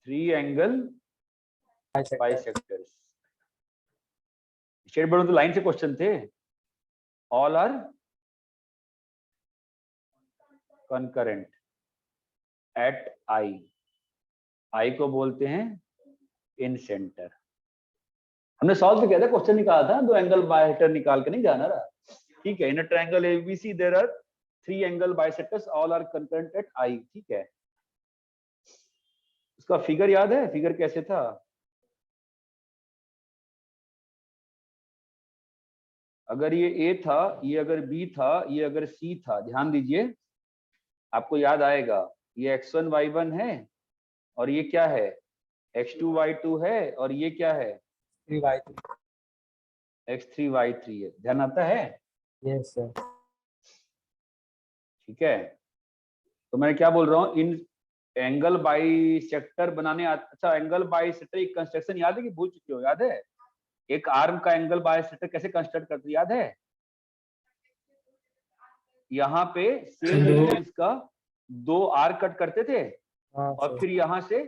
3 एंगल बाइसेक्टर्स। स्टेट बोर्ड में तो लाइन से क्वेश्चन थे। All are concurrent at I को बोलते हैं इन सेंटर। हमने सॉल्व तो किया था, क्वेश्चन निकाला था, 2 एंगल बाइसेक्टर निकाल के नहीं जाना रहा। ठीक है। In triangle ABC there are 3 angle bisectors, all are concurrent at I। ठीक है। उसका फिगर याद है? फिगर कैसे था? अगर ये A था, ये अगर B था, ये अगर C था, ध्यान दीजिए, आपको याद आएगा। ये x1 y1 है, और ये क्या है? x2 y2 है, और ये क्या है? x3 y3 है। ध्यान आता है? Yes sir. ठीक है। तो मैं क्या बोल रहा हूँ, इन एंगल बाइसेक्टर बनाने अच्छा, एंगल बाइसेक्टर एक कंस्ट्रक्शन याद है कि भूल चुके हो? याद है? एक आर्म का एंगल बाइसेक्टर कैसे कंस्ट्रक्ट करते, याद है? यहाँ पे सेम डिस्टेंस का 2 आर्क कट करते थे, और फिर यहाँ से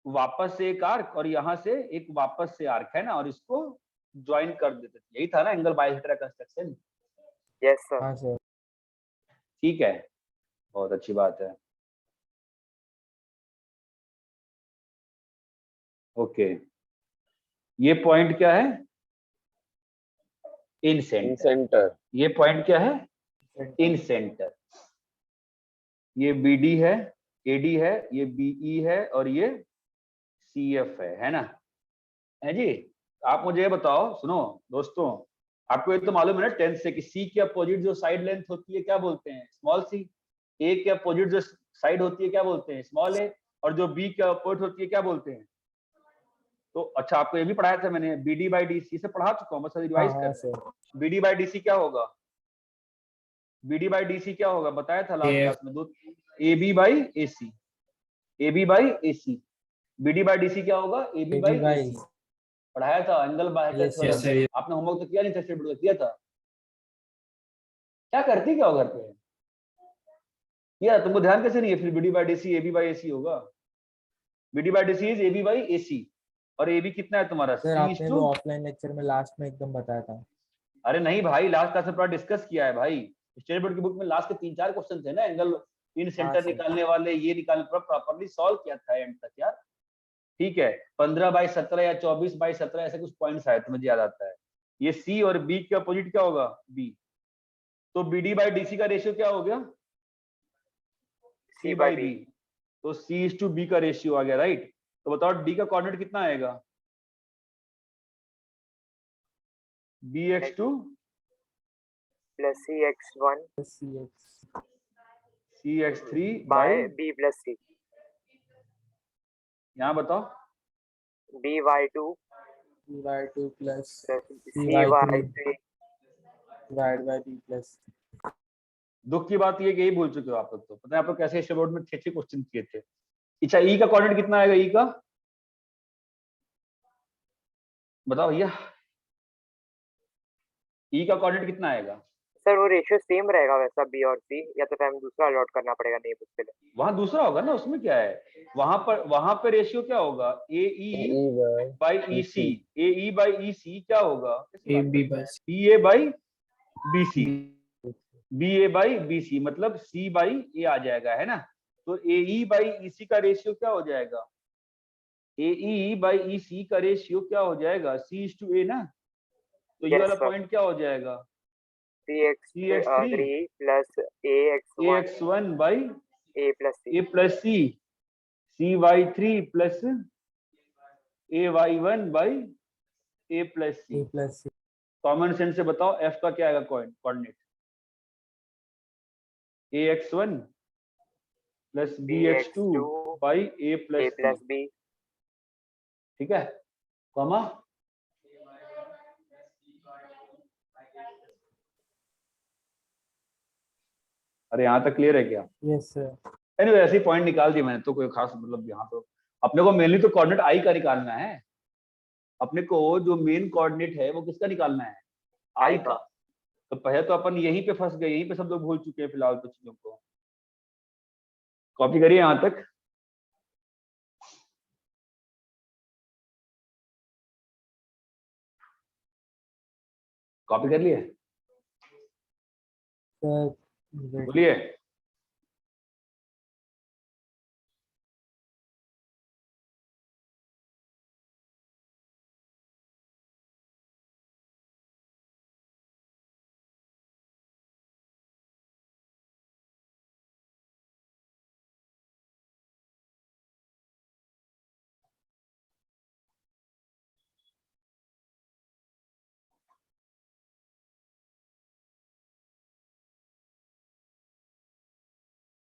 वापस से एक आर्क, और यहाँ से एक वापस से आर्क, है ना, और इसको ज्वाइन कर देते थे। यही था ना angle bisector construction? Yes sir. ठीक है, बहुत अच्छी बात है। ओके, ये पॉइंट क्या है? इन सेंटर। ये पॉइंट क्या है? इन सेंटर। ये BD है, AD है, ये BE है, और ये CF है ना? है जी। आप मुझे ये बताओ, सुनो दोस्तों, आपको ये तो मालूम है ना 10th से कि C के अपोजिट जो साइड लेंथ होती है क्या बोलते हैं? Small c। A के अपोजिट जो साइड होती है क्या बोलते हैं? Small a। और जो B के अपोजिट होती है क्या बोलते हैं? तो अच्छा, आपको ये भी पढ़ाया था मैंने, BD by DC से पढ़ा चुका हूँ, बस रिवाइज कर। BD by DC क्या होगा? BD by DC क्या होगा? बताया था लास्ट क्लास में। AB by AC। AB by AC। BD by DC क्या होगा? AB by AC। पढ़ाया था एंगल बाइसेक्टर। आपने होमवर्क तो किया नहीं था? स्टेट बोर्ड का किया था? क्या करती क्या हो घर पे? किया? तुमको ध्यान कैसे नहीं है फिर? BD by DC AB by AC होगा। BD by DC is AB by AC। और AB कितना है तुम्हारा? सर आपने वो ऑफलाइन लेक्चर में लास्ट में एकदम बताया था। अरे नहीं भाई, लास्ट क्लास में पूरा डिस्कस किया है भाई। स्टेट बोर्ड की बुक में लास्ट के 3-4 क्वेश्चन थे ना, एंगल इन सेंटर निकालने वाले, ये निकालने, पूरा प्रॉपर्ली सॉल्व किया था एंड तक यार। ठीक है। 15/17 या 24/17 ऐसे कुछ पॉइंट्स आए थे, मुझे याद आता है। ये C और B के अपोजिट क्या होगा? B। तो BD by DC का रेशियो क्या हो गया? C by B। तो C/B का रेशियो आ गया, राइट? तो बताओ D का कोऑर्डिनेट कितना आएगा? BX2 plus CX1 CX3 by B plus C। यहाँ बताओ। BY2 प्लस CY3 divide by B plus. दुख की बात ये कि यही भूल चुके हो आप लोग। तो पता है आप लोग कैसे स्टेट बोर्ड में 6 क्वेश्चन किए थे। अच्छा, E का कोऑर्डिनेट कितना आएगा? E का बताओ भैया, E का कोऑर्डिनेट कितना आएगा? सर वो रेशियो सेम रहेगा वैसा B और C, या तो हमें दूसरा अलॉट करना पड़ेगा नहीं उसके लिए? वहां दूसरा होगा ना, उसमें क्या है? वहां पर रेशियो क्या होगा? AE by EC। AE by EC क्या होगा? AB by PA by BC, BA by BC मतलब C बाई A आ जाएगा, है ना। तो AE बाई EC का रेशियो क्या हो जाएगा, AE बाई EC का रेशियो क्या हो जाएगा, C/A ना। तो ये Yes, वाला sir. पॉइंट क्या हो जाएगा, CX3 plus AX1 AX1 by A plus C. A plus C, CY3 plus AY1 by A plus C। A plus C। Common sense से बताओ F का क्या आएगा coordinate, AX1 plus BX2 by A A plus plus C, B. ठीक है, कॉमा। अरे यहाँ तक क्लियर है क्या? Yes sir. एनीवे ऐसे ही पॉइंट निकाल दिया मैंने, तो कोई खास मतलब यहाँ तो अपने को मेनली तो कोऑर्डिनेट आई का निकालना है। अपने को जो मेन कोऑर्डिनेट है वो किसका निकालना है, आई का। तो पहले तो अपन यहीं पे फंस गए, यहीं पे सब लोग भूल चुके हैं फिलहाल तो चीजों को। कॉपी करिए यहाँ तक। कॉपी कर लिए, सर बोलिए।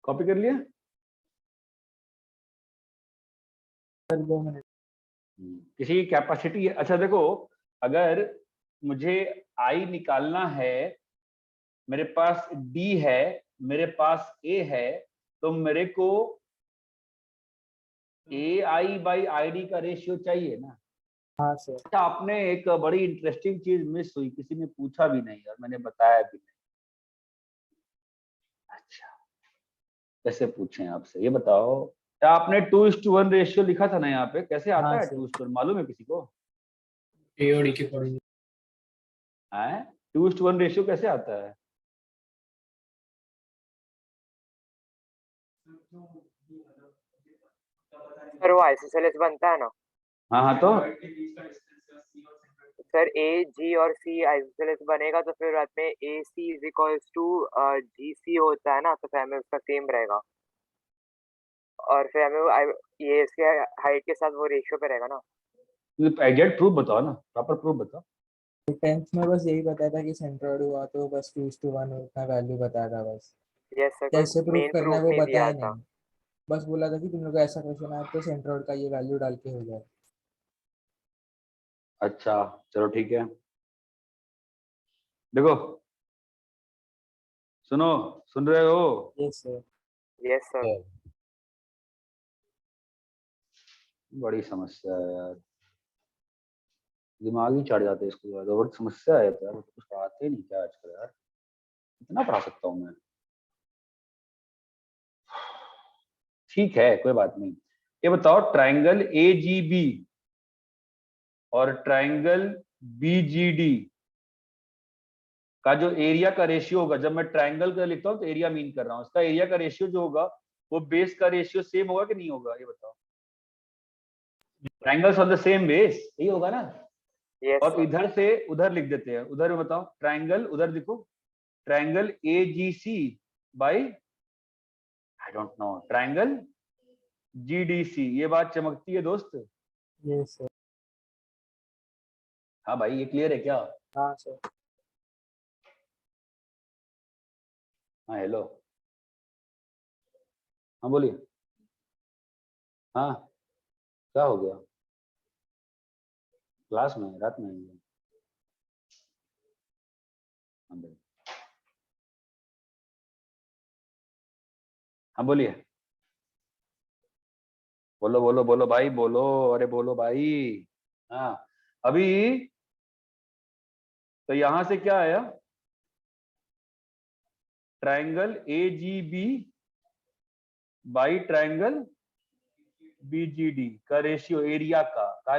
कॉपी कर लिया। Sir 2 minute. किसी की कैपेसिटी, अच्छा देखो, अगर मुझे आई निकालना है, मेरे पास D है, मेरे पास A है, तो मेरे को AI बाई ID का रेशियो चाहिए ना। हाँ सर। अच्छा, आपने एक बड़ी इंटरेस्टिंग चीज मिस हुई, किसी ने पूछा भी नहीं और मैंने बताया भी नहीं। अच्छा, कैसे पूछें आपसे, ये बताओ, क्या आपने 2:1 रेशियो लिखा था ना यहाँ पे, कैसे आता हाँ है सर। 2:1, मालूम है किसी को? A और D के अकॉर्डिंग। है 2:1 रेशियो कैसे आता है? सर वो आइसोसेलेस बनता है ना। हाँ हाँ, तो सर AG और C आइसोसेलेस बनेगा तो फिर बाद में AC is equals to GC होता है ना, तो फिर हमें उसका सेम रहेगा। और फिर हमें ये इसके हाइट के साथ वो रेशियो पे रहेगा ना। एग्जैक्ट प्रूफ बताओ ना, प्रॉपर प्रूफ बताओ। 10th में बस यही बताया था कि सेंट्रोइड हुआ तो बस 2:1 उतना वैल्यू बताया था बस। यस सर, कैसे प्रूफ मेन करना है प्रूफ वो नहीं दिया बताया था। नहीं। बस बोला था कि तुम लोग को ऐसा क्वेश्चन आया तो सेंट्रोइड का ये वैल्यू डाल के हो जाए। अच्छा चलो ठीक है, देखो सुनो, सुन रहे हो? Yes sir. Yes sir. बड़ी समस्या है यार, दिमाग ही चढ़ जाते हैं इसके बाद, और समस्या है यार, कुछ पढ़ाते नहीं क्या आजकल यार, कितना पढ़ा सकता हूँ मैं। ठीक है कोई बात नहीं, ये बताओ ट्राइंगल AGB और ट्राइंगल BGD का जो एरिया का रेशियो होगा, जब मैं ट्राइंगल का लिखता हूँ तो एरिया मीन कर रहा हूँ, इसका एरिया का रेशियो जो होगा वो बेस का रेशियो सेम होगा कि नहीं होगा, ये बताओ। Triangles on the same base, यही होगा ना। यस और सर। इधर से उधर लिख देते हैं, उधर में बताओ ट्राइंगल, उधर देखो triangle AGC by I don't know triangle GDC, ये बात चमकती है दोस्त। Yes sir. हाँ भाई ये क्लियर है क्या? हाँ सर। हाँ हेलो, हाँ बोलिए। हाँ क्या हो गया, क्लास में रात में? हाँ भाई, हाँ बोलिए, बोलो बोलो बोलो भाई बोलो, अरे बोलो भाई। हाँ अभी तो यहां से क्या आया, triangle AGB by triangle BGD का रेशियो, एरिया का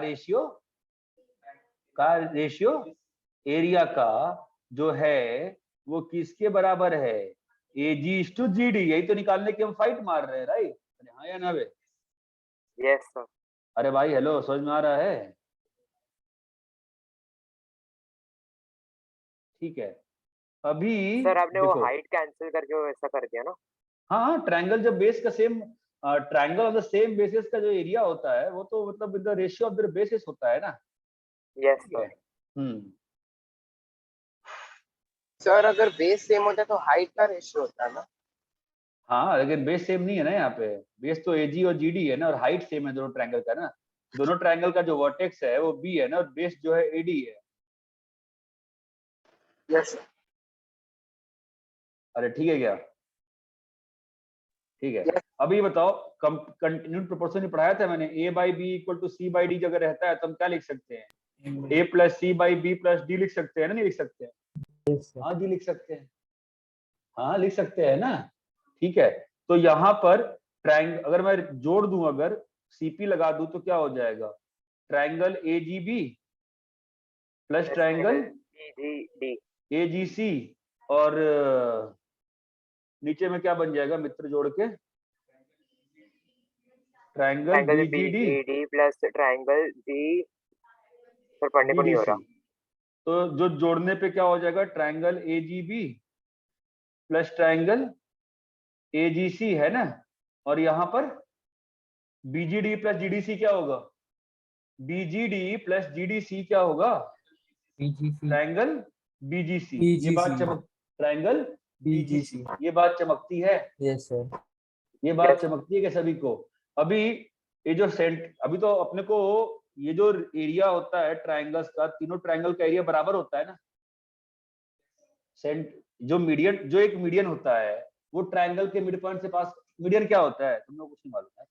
रेशियो एरिया का जो है वो किसके बराबर है? AG/GD, यही तो निकालने की हम फाइट मार रहे हैं, राइट? हाँ या ना बे? Yes sir. अरे भाई हेलो, समझ में आ रहा है? ठीक है, अभी सर आपने वो देखो, हाइट कैंसिल करके वो ऐसा कर दिया ना? हाँ ट्रायंगल जब बेस का same, triangle on the same basis का जो एरिया होता है वो तो मतलब the ratio of the basis होता है ना। यस ठीक है। सर। सर अगर बेस सेम होता है तो हाइट का रेशियो होता है ना? हाँ लेकिन बेस सेम नहीं है ना, यहाँ पे बेस तो AG और GD है ना, और हाइट सेम है दोनों ट्रायंगल का ना। दोनों ट्रायंगल का जो वर्टेक्स है वो B है ना, और बेस जो है AD है। Yes sir. अरे ठीक है क्या? ठीक है। Yes. अब ये बताओ, कंटिन्यूड प्रोपोर्शन में पढ़ाया था मैंने, A/B = C/D अगर रहता है तो हम क्या लिख सकते हैं? A+C/B+D लिख सकते हैं ना, नहीं लिख सकते हैं? Yes, sir. हाँ जी लिख सकते हैं, हाँ लिख सकते हैं ना। ठीक है, तो यहाँ पर ट्रायंगल अगर मैं जोड़ दूं, अगर CP लगा दूं तो क्या हो जाएगा? Triangle AGB plus triangle AGD। AGC, और नीचे में क्या बन जाएगा मित्र जोड़ के? Triangle triangle BGD BGD plus triangle G। Sir पढ़ने को नहीं हो GDC। रहा। तो जो जोड़ने पे क्या हो जाएगा? Triangle AGB plus triangle AGC है ना, और यहाँ पर BGD प्लस GDC क्या होगा? BGD प्लस GDC क्या होगा? BGC. Triangle BGC। ये BGC. बात ट्रायंगल BGC, BGC. ये बात चमकती है? Yes, sir. ये बात Yes. चमकती है क्या सभी को? अभी ये जो अभी तो अपने को ये जो एरिया होता है ट्रायंगल्स का, तीनों ट्रायंगल का एरिया बराबर होता है ना। जो एक मीडियन होता है वो ट्रायंगल के मिड पॉइंट से पास, मीडियन क्या होता है तुम लोग कुछ नहीं मालूम है?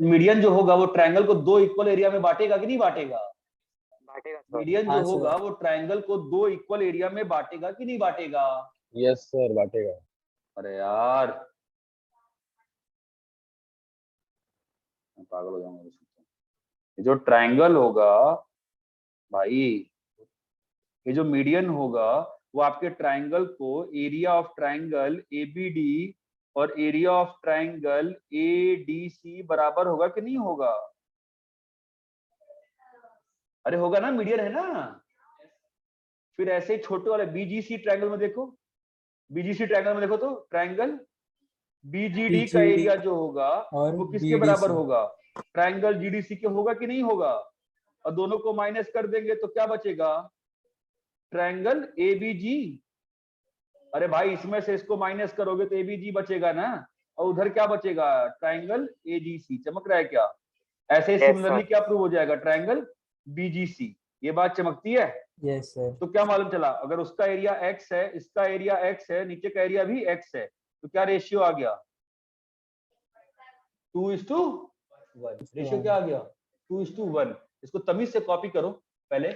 मीडियन जो होगा वो ट्रायंगल को दो इक्वल एरिया में बांटेगा कि नहीं बांटेगा? बांटेगा सर। मीडियन जो हाँ, sir. होगा वो ट्रायंगल को दो इक्वल एरिया में बांटेगा कि नहीं बांटेगा? Yes sir, बांटेगा। अरे यार मैं पागल हो जाऊंगा। ये जो ट्रायंगल होगा भाई, ये जो मीडियन होगा वो आपके ट्रायंगल को एरिया ऑफ ट्रायंगल ABD और एरिया ऑफ ट्रायंगल ADC बराबर होगा कि नहीं होगा? अरे होगा ना, मीडियन है ना। फिर ऐसे ही छोटे वाले BGC ट्रायंगल में देखो, BGC ट्रायंगल में देखो तो ट्रायंगल BGD का BGD एरिया जो होगा और वो किसके BDC. बराबर होगा? ट्रायंगल GDC के होगा कि नहीं होगा? और दोनों को माइनस कर देंगे तो क्या बचेगा? Triangle ABG। अरे भाई इसमें से इसको माइनस करोगे तो ABG बचेगा ना, और उधर क्या बचेगा? Triangle AGC। चमक रहा है क्या? ऐसे ही Yes, सिमिलरली sir. क्या प्रूव हो जाएगा? Triangle BGC। ये बात चमकती है? Yes, sir. तो क्या मालूम चला? अगर उसका एरिया X है, इसका एरिया X है, नीचे का एरिया भी X है, तो क्या रेशियो आ गया? 2:1। रेशियो क्या आ गया? 2:1। इसको तमीज से कॉपी करो पहले।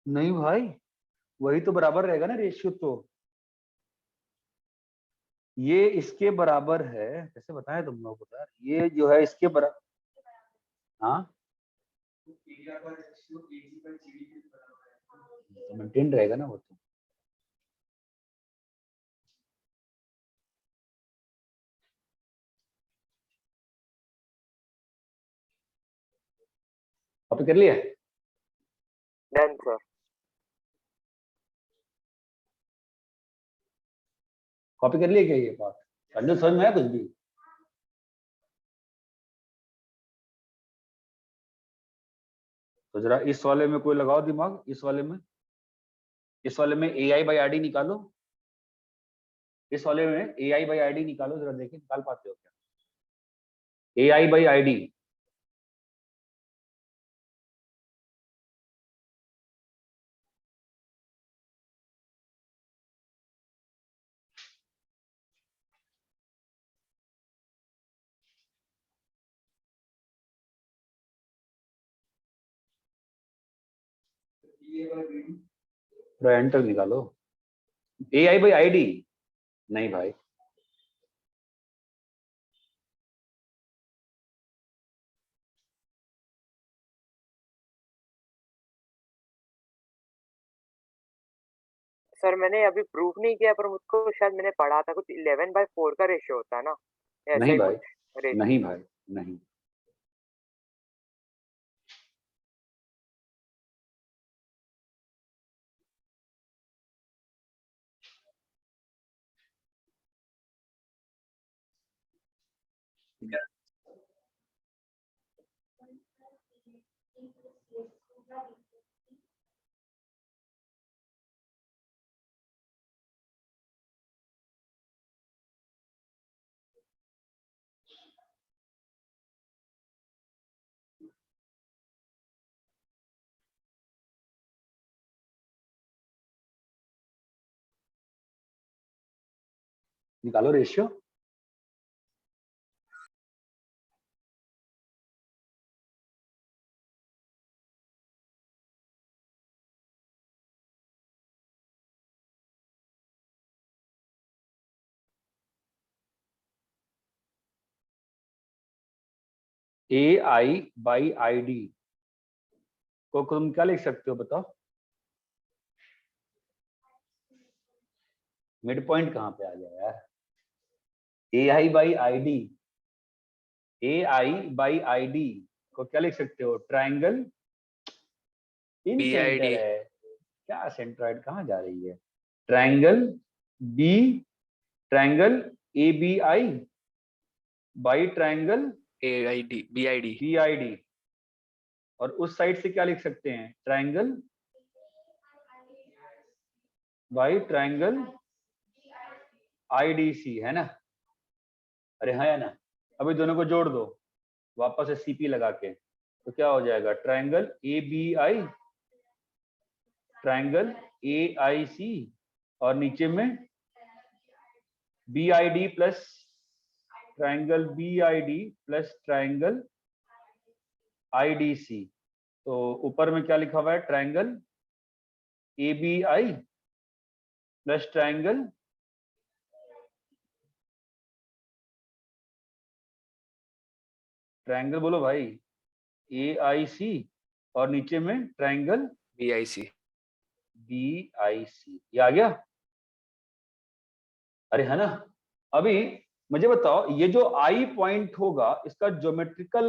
नहीं भाई, वही तो बराबर रहेगा ना रेशियो। तो ये इसके बराबर है, कैसे बताएं तुम लोगों को यार, ये जो है इसके बराबर। हाँ मेंटेन रहेगा ना वो तो। कॉपी कर लिया? Done sir. कॉपी कर लिया क्या ये पार्ट? समझ में आया कुछ भी? तो जरा इस वाले में कोई लगाओ दिमाग, इस वाले में ए आई बाई आई डी निकालो। इस वाले में ए आई बाई आई डी निकालो, जरा देखिए निकाल पाते हो क्या? ए I by I D. Enter निकालो। ए आई बाई आई डी नहीं भाई, सर मैंने अभी प्रूफ नहीं किया, पर मुझको शायद मैंने पढ़ा था कुछ 11/4 का रेशियो होता है ना, ऐसा नहीं ही भाई, कुछ रेशियो। नहीं भाई, नहीं। निकालो ratio. A I by I D को तुम क्या लिख सकते हो बताओ? मिड पॉइंट कहाँ पे आ गया यार? A I by I D, A I by I D को क्या लिख सकते हो? ट्राइंगल इन सेंटर है। क्या सेंट्रॉइड कहाँ जा रही है? Triangle B, triangle A B I by triangle B I D. और उस साइड से क्या लिख सकते हैं? Triangle by triangle I D C, है ना? अरे हाँ है ना? अभी दोनों को जोड़ दो वापस से सीपी लगा के, तो क्या हो जाएगा? Triangle A B I, triangle A I C, और नीचे में B I D plus triangle B I D plus triangle I D C. तो ऊपर में क्या लिखा हुआ है? Triangle A B I plus triangle बोलो भाई, ए आई सी, और नीचे में ट्राइंगल बी आई सी। ये आ गया? अरे है ना? अभी मुझे बताओ, ये जो आई पॉइंट होगा इसका ज्योमेट्रिकल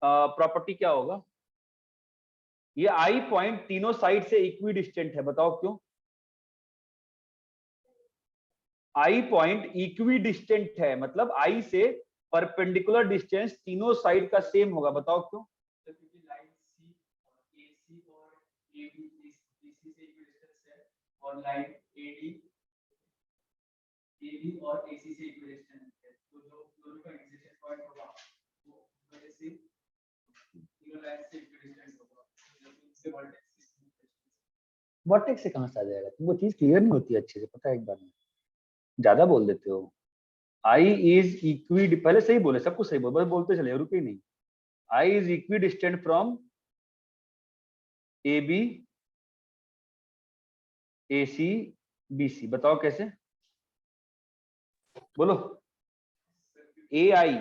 प्रॉपर्टी क्या होगा? ये आई पॉइंट तीनों साइड से इक्वी डिस्टेंट है, बताओ क्यों? आई पॉइंट इक्वी डिस्टेंट है, मतलब आई से परपेंडिकुलर डिस्टेंस तीनों साइड का सेम होगा, बताओ क्यों? और लाइन एडी और एसी से इक्विडिस्टेंट है, तो जो दोनों का इंटरसेक्शन पॉइंट होगा वो वजह से तीनों लाइन से इक्विडिस्टेंट होगा, जब उनसे वर्टेक्स। वर्टेक्स से कहाँ से आ जाएगा? तुमको चीज क्लियर नहीं होती अच्छे से, पता है, एक बार में ज्यादा बोल देते हो। आई इज इक्वी, पहले सही बोले, सब कुछ सही बोले, बस बोलते चले, रुके नहीं। I is equidistant from A B A C B C. बताओ कैसे, बोलो। ए आई,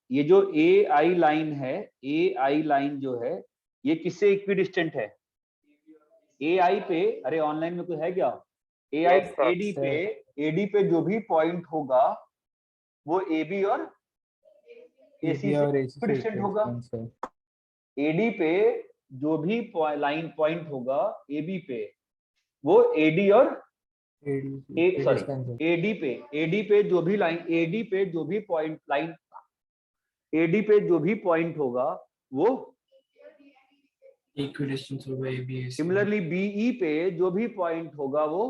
ये जो ए आई लाइन है, ए आई लाइन जो है, ये किससे इक्वी डिस्टेंट है? ए आई पे, अरे ऑनलाइन में कोई है क्या? ए आई Yes, sir. एडी पे, एडी पे जो भी पॉइंट होगा वो ए बी और ए सी AB और से AC से डिस्टेंट होगा। equidistant है। एडी पे जो भी लाइन पॉइंट होगा ए बी पे, वो एडी और AD सॉरी equidistant है। एडी पे जो भी लाइन, एडी पे जो भी पॉइंट लाइन, एडी पे जो भी पॉइंट होगा वो इक्विडिस्टेंस होगा AB AC। सिमिलरली बीई पे जो भी पॉइंट होगा वो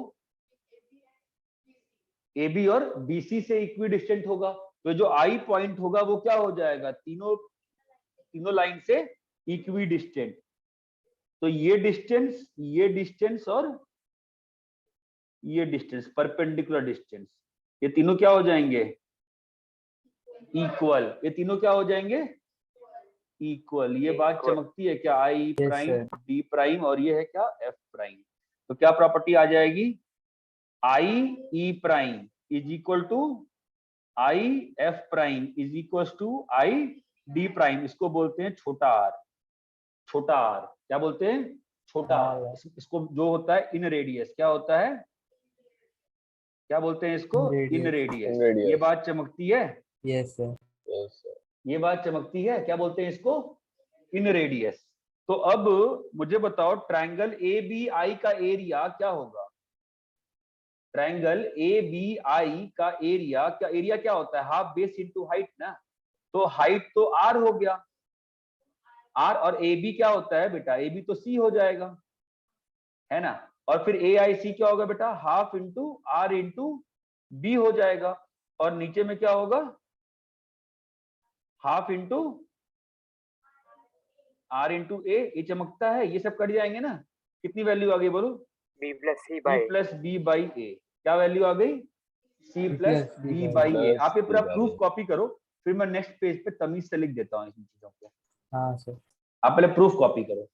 ए बी और बीसी से इक्वी डिस्टेंट होगा। तो जो आई पॉइंट होगा वो क्या हो जाएगा? तीनों लाइन से इक्वी डिस्टेंट। तो ये डिस्टेंस और ये डिस्टेंस, परपेंडिकुलर डिस्टेंस, ये तीनों क्या हो जाएंगे? इक्वल। ये तीनों क्या हो जाएंगे? इक्वल। ये बात चमकती है क्या? आई प्राइम डी प्राइम और ये है क्या? F prime. तो क्या प्रॉपर्टी आ जाएगी? I E prime is equal to I F prime is equal to I D prime. इसको बोलते हैं छोटा आर। छोटा आर क्या बोलते हैं? छोटा आर। इसको जो होता है इन रेडियस, क्या होता है? क्या बोलते हैं इसको? इन रेडियस। ये बात चमकती है? Yes sir. Yes sir. ये बात चमकती है। क्या बोलते हैं इसको? इन रेडियस। तो अब मुझे बताओ, ट्रायंगल ए बी आई का एरिया क्या होगा? ट्रायंगल ए बी आई का एरिया क्या होता है? हाफ बेस इंटू हाइट ना। तो हाइट तो आर हो गया, आर, और ए बी क्या होता है बेटा? ए बी तो सी हो जाएगा, है ना। और फिर ए आई सी क्या होगा बेटा? Half into R into B हो जाएगा। और नीचे में क्या होगा? Half into R into A. ये चमकता है, ये सब कट जाएंगे ना। कितनी वैल्यू आ गई बोलो? B plus C C by plus B by A. क्या वैल्यू आ गई? C plus B by A. आप ये पूरा प्रूफ कॉपी करो, फिर मैं नेक्स्ट पेज पे तमीज से लिख देता हूँ इन चीजों को। हाँ सर। आप पहले प्रूफ कॉपी करो।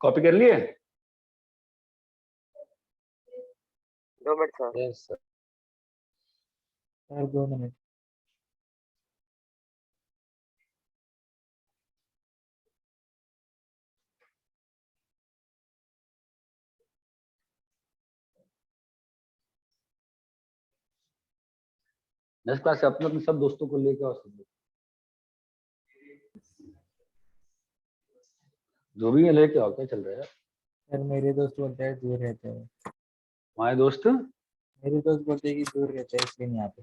कॉपी कर लिए? 2 minute sir. Yes sir. Sir 2 minute. Next class से अपने अपने सब दोस्तों को लेके आओ, सब जो भी है लेके आओ। क्या चल रहा है? सर मेरे दोस्त बोलते हैं दूर रहते हैं। तुम्हारे दोस्त मेरे दोस्त बोलते हैं कि दूर रहते हैं इसलिए नहीं आते।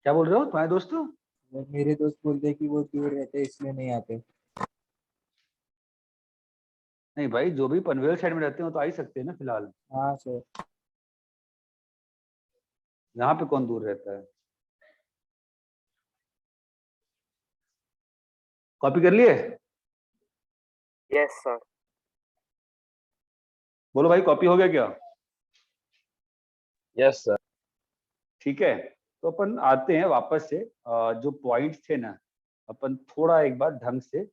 क्या बोल रहे हो? तुम्हारे दोस्त मेरे दोस्त बोलते हैं कि वो दूर रहते हैं इसलिए नहीं आते। नहीं भाई, जो भी पनवेल साइड में रहते हो तो आ ही सकते हैं ना फिलहाल। हाँ सर। यहाँ पे कौन दूर रहता है? कॉपी कर लिए? Yes sir. बोलो भाई, कॉपी हो गया क्या? Yes sir. ठीक है, तो अपन आते हैं वापस से। जो पॉइंट्स थे ना, अपन थोड़ा एक बार ढंग से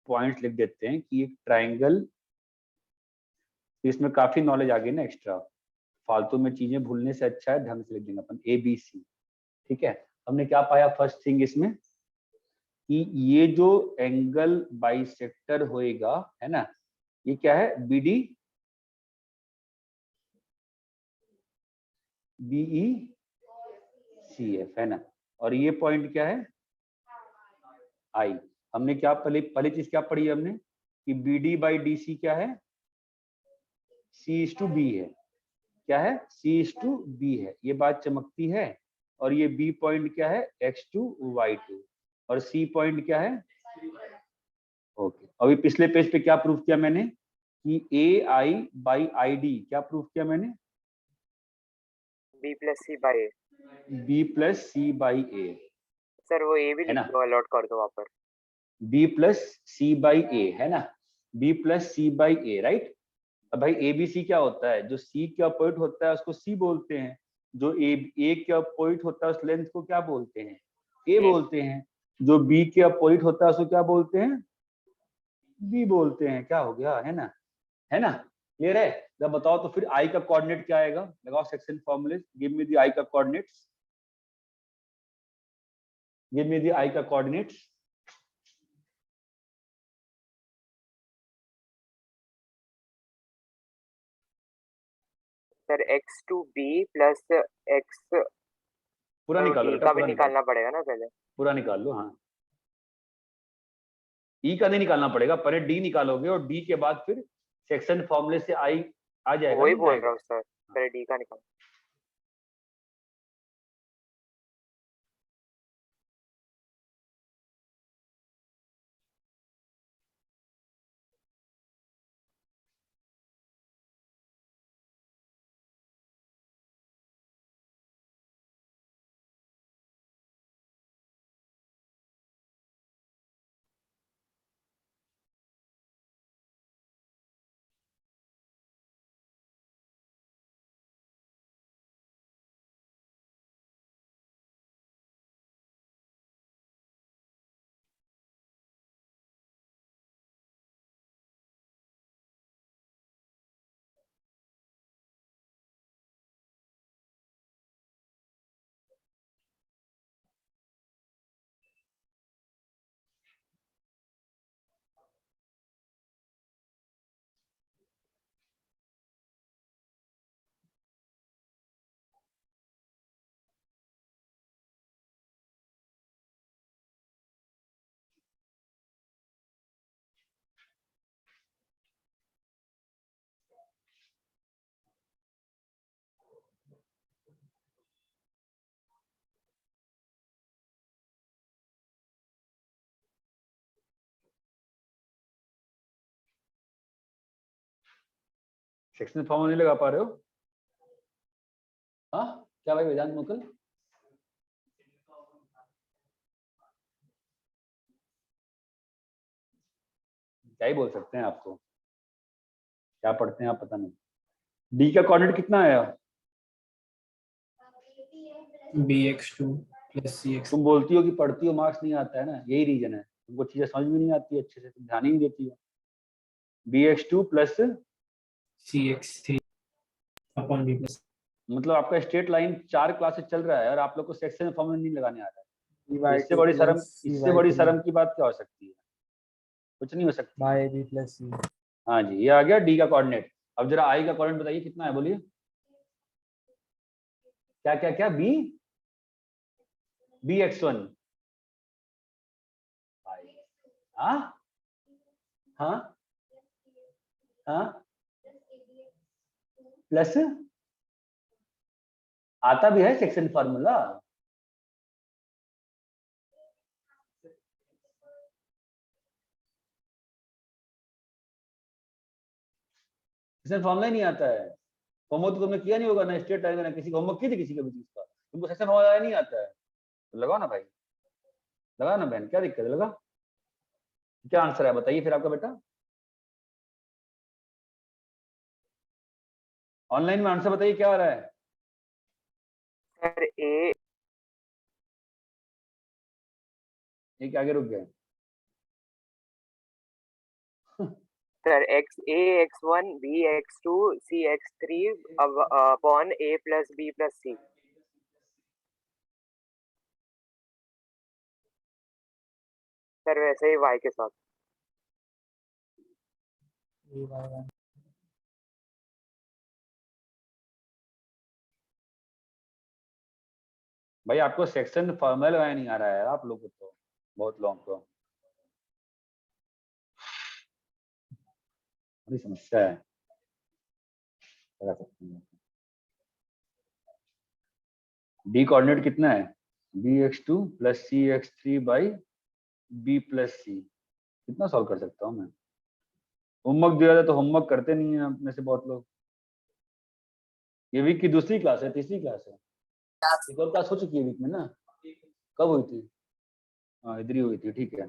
पॉइंट्स लिख देते हैं कि एक ट्रायंगल, इसमें काफी नॉलेज आ गई ना एक्स्ट्रा। फालतू में चीजें भूलने से अच्छा है ढंग से लिख देंगे अपन ABC। ठीक है, हमने क्या पाया फर्स्ट थिंग इसमें कि ये जो एंगल बाइसेक्टर होएगा, है ना, ये क्या है? BECF, है ना। और ये पॉइंट क्या है? I। हमने क्या पहले पहली चीज क्या पढ़ी हमने कि BD/DC क्या है? C/B है। क्या है? C/B है। ये बात चमकती है। और ये B पॉइंट क्या है? X2Y2। और C पॉइंट क्या है? ओके, अभी पिछले पेज पे क्या प्रूफ किया मैंने कि AI/ID क्या प्रूफ किया मैंने? B+C/A। B+C/A। सर वो ए भी है ना? लिख दो, अलॉट कर दो वहाँ पर। B+C/A, है ना। B+C/A, right. अब भाई ABC क्या होता है? जो C के अपोजिट होता है उसको C बोलते हैं। जो A के अपोजिट होता है उस लेंथ को क्या बोलते हैं? A बोलते हैं। जो B के अपोजिट होता है उसको क्या बोलते हैं? B बोलते हैं। क्या हो गया? है ना, है ना, क्लियर है? जब बताओ तो फिर I का कोऑर्डिनेट क्या आएगा? लगाओ सेक्शन फॉर्मूले। गिव मी द I का coordinates. Give me the I का coordinates. Sir X2B plus X पूरा निकालो E बेटा, का भी पूरा निकालो, निकालना पड़ेगा ना पहले। पूरा निकाल लो। हाँ, E का नहीं निकालना पड़ेगा, पहले D निकालोगे और D के बाद फिर सेक्शन फॉर्मूले से I आ जाएगा। वही नहीं बोल जाएगा? रहा हूँ सर, पहले D का निकाल। सेक्शन फॉर्मूला नहीं लगा पा रहे हो? हाँ, क्या भाई वेदांत मुकल? क्या ही बोल सकते हैं आपको, क्या पढ़ते हैं आप पता नहीं। D का कोऑर्डिनेट कितना आया? BX2 plus CX। तुम बोलती हो कि पढ़ती हो, मार्क्स नहीं आता है ना, यही रीजन है। तुमको चीजें समझ में नहीं आती अच्छे से, तुम ध्यान ही नहीं देती हो। bx2 plus CX3 upon B plus मतलब आपका स्ट्रेट लाइन 4 क्लासेस चल रहा है और आप लोग को सेक्शन फॉर्मूला नहीं लगाने आ रहा है। CY2 इससे बड़ी शर्म, plus इससे बड़ी CY3 शर्म की बात क्या हो सकती है? कुछ नहीं हो सकती। by AB plus C। हाँ जी, ये आ गया डी का कोऑर्डिनेट। अब जरा आई का कोऑर्डिनेट बताइए कितना है, बोलिए। क्या क्या क्या? bx1 हाँ हाँ हाँ प्लस आता भी है सेक्शन फार्मूला। सेक्शन फार्मूला ही नहीं आता है। होमवर्क तो तुमने किया नहीं होगा ना, स्टेट लाइन ना किसी का होमवर्क की थी किसी का भी चीज का, तुमको सेक्शन फार्मूला नहीं आता है तो लगाओ ना भाई, लगाओ ना बहन, क्या दिक्कत है, लगा। क्या आंसर है बताइए फिर आपका बेटा, ऑनलाइन में आंसर बताइए क्या आ रहा है। सर ए एक आगे रुक गए। Sir x1 bx2 cx3 upon a plus b plus c। Sir वैसे ही y के साथ। AY1 भाई आपको सेक्शन फॉर्मूला लगाया नहीं आ रहा है आप लोग को, तो बहुत लोगों को बड़ी समस्या है। लगा सकते हैं। डी कोऑर्डिनेट कितना है? bx2 plus cx3 by b plus C. कितना सॉल्व कर सकता हूँ मैं? होमवर्क दिया था तो होमवर्क करते नहीं है अपने से बहुत लोग। ये वीक की दूसरी क्लास है, तीसरी क्लास है, एक और क्लास हो चुकी है वीक में ना, कब हुई थी? हाँ इधर ही हुई थी, ठीक है।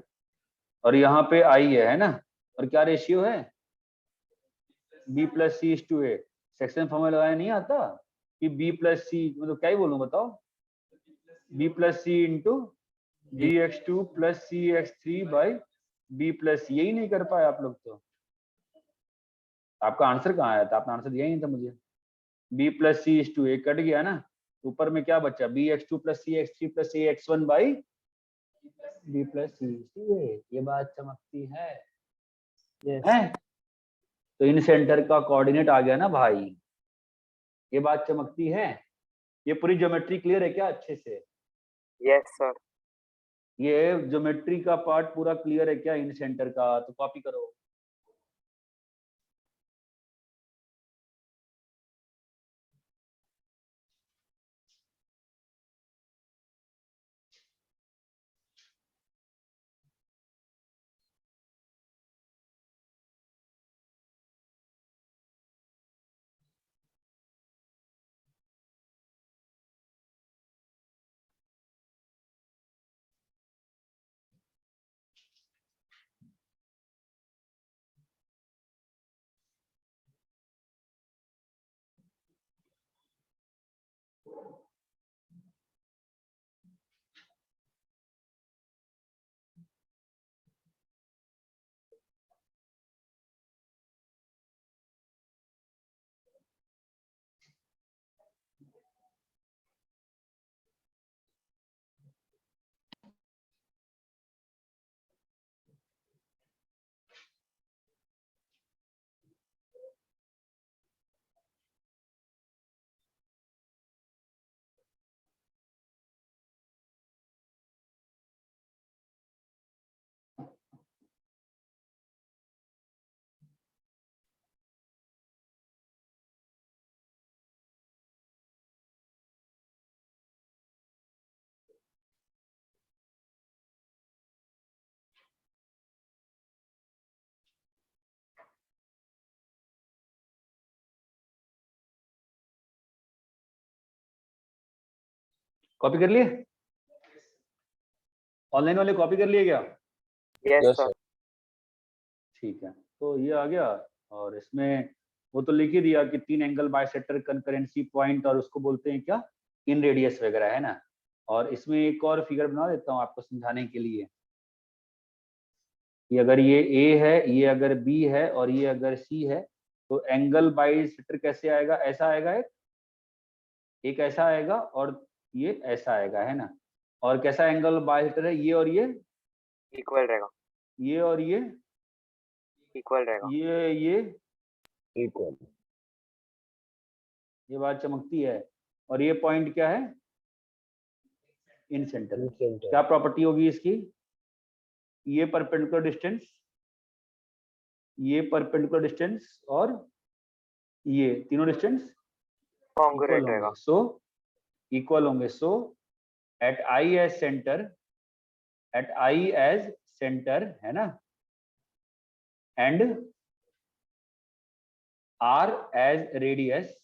और यहाँ पे आई है ना, और क्या रेशियो है? b plus C is to A. Section formula लगाया नहीं आता कि b प्लस सी, मतलब क्या ही बोलूं बताओ, b plus C into dx2 plus cx3 by b plus, यही नहीं कर पाए आप लोग तो। आपका आंसर कहाँ आया था? आपने आंसर दिया ही नहीं था मुझे। b plus C is to A cut गया ना, ऊपर में क्या बचा? bx2 plus cx3 plus ax1 by b plus C is to A. ये बात चमकती है, yes है? तो इन सेंटर का कोऑर्डिनेट आ गया ना भाई, ये बात चमकती है। ये पूरी ज्योमेट्री क्लियर है क्या अच्छे से? Yes sir. ये ज्योमेट्री का पार्ट पूरा क्लियर है क्या इन सेंटर का? तो कॉपी करो। कॉपी कर लिए? ऑनलाइन वाले कॉपी कर लिए क्या? Yes yes sir. सर। ठीक है, तो ये आ गया। और इसमें वो तो लिख ही दिया कि 3 एंगल बाइसेक्टर कंकरेंसी पॉइंट, और उसको बोलते हैं क्या? इन रेडियस वगैरह, है ना। और इसमें एक और फिगर बना देता हूँ आपको समझाने के लिए। ये अगर ये ए है, ये अगर बी है और ये अगर सी है, तो एंगल बाइसेक्टर कैसे आएगा? ऐसा आएगा, एक ऐसा आएगा और ये ऐसा आएगा, है ना। और कैसा एंगल बाइसेक्टर है? ये और ये, इक्वल रहेगा, ये और ये, इक्वल रहेगा। ये इक्वल। ये बात चमकती है। और ये पॉइंट क्या है? इन सेंटर। क्या प्रॉपर्टी होगी इसकी? ये परपेंडिकुलर डिस्टेंस, ये परपेंडिकुलर डिस्टेंस और ये तीनों डिस्टेंस कॉन्ग्रुएंट इक्वल रहेगा। होंगे। सो इक्वल होंगे। So at I as centre, at I as centre, है ना, and R as radius,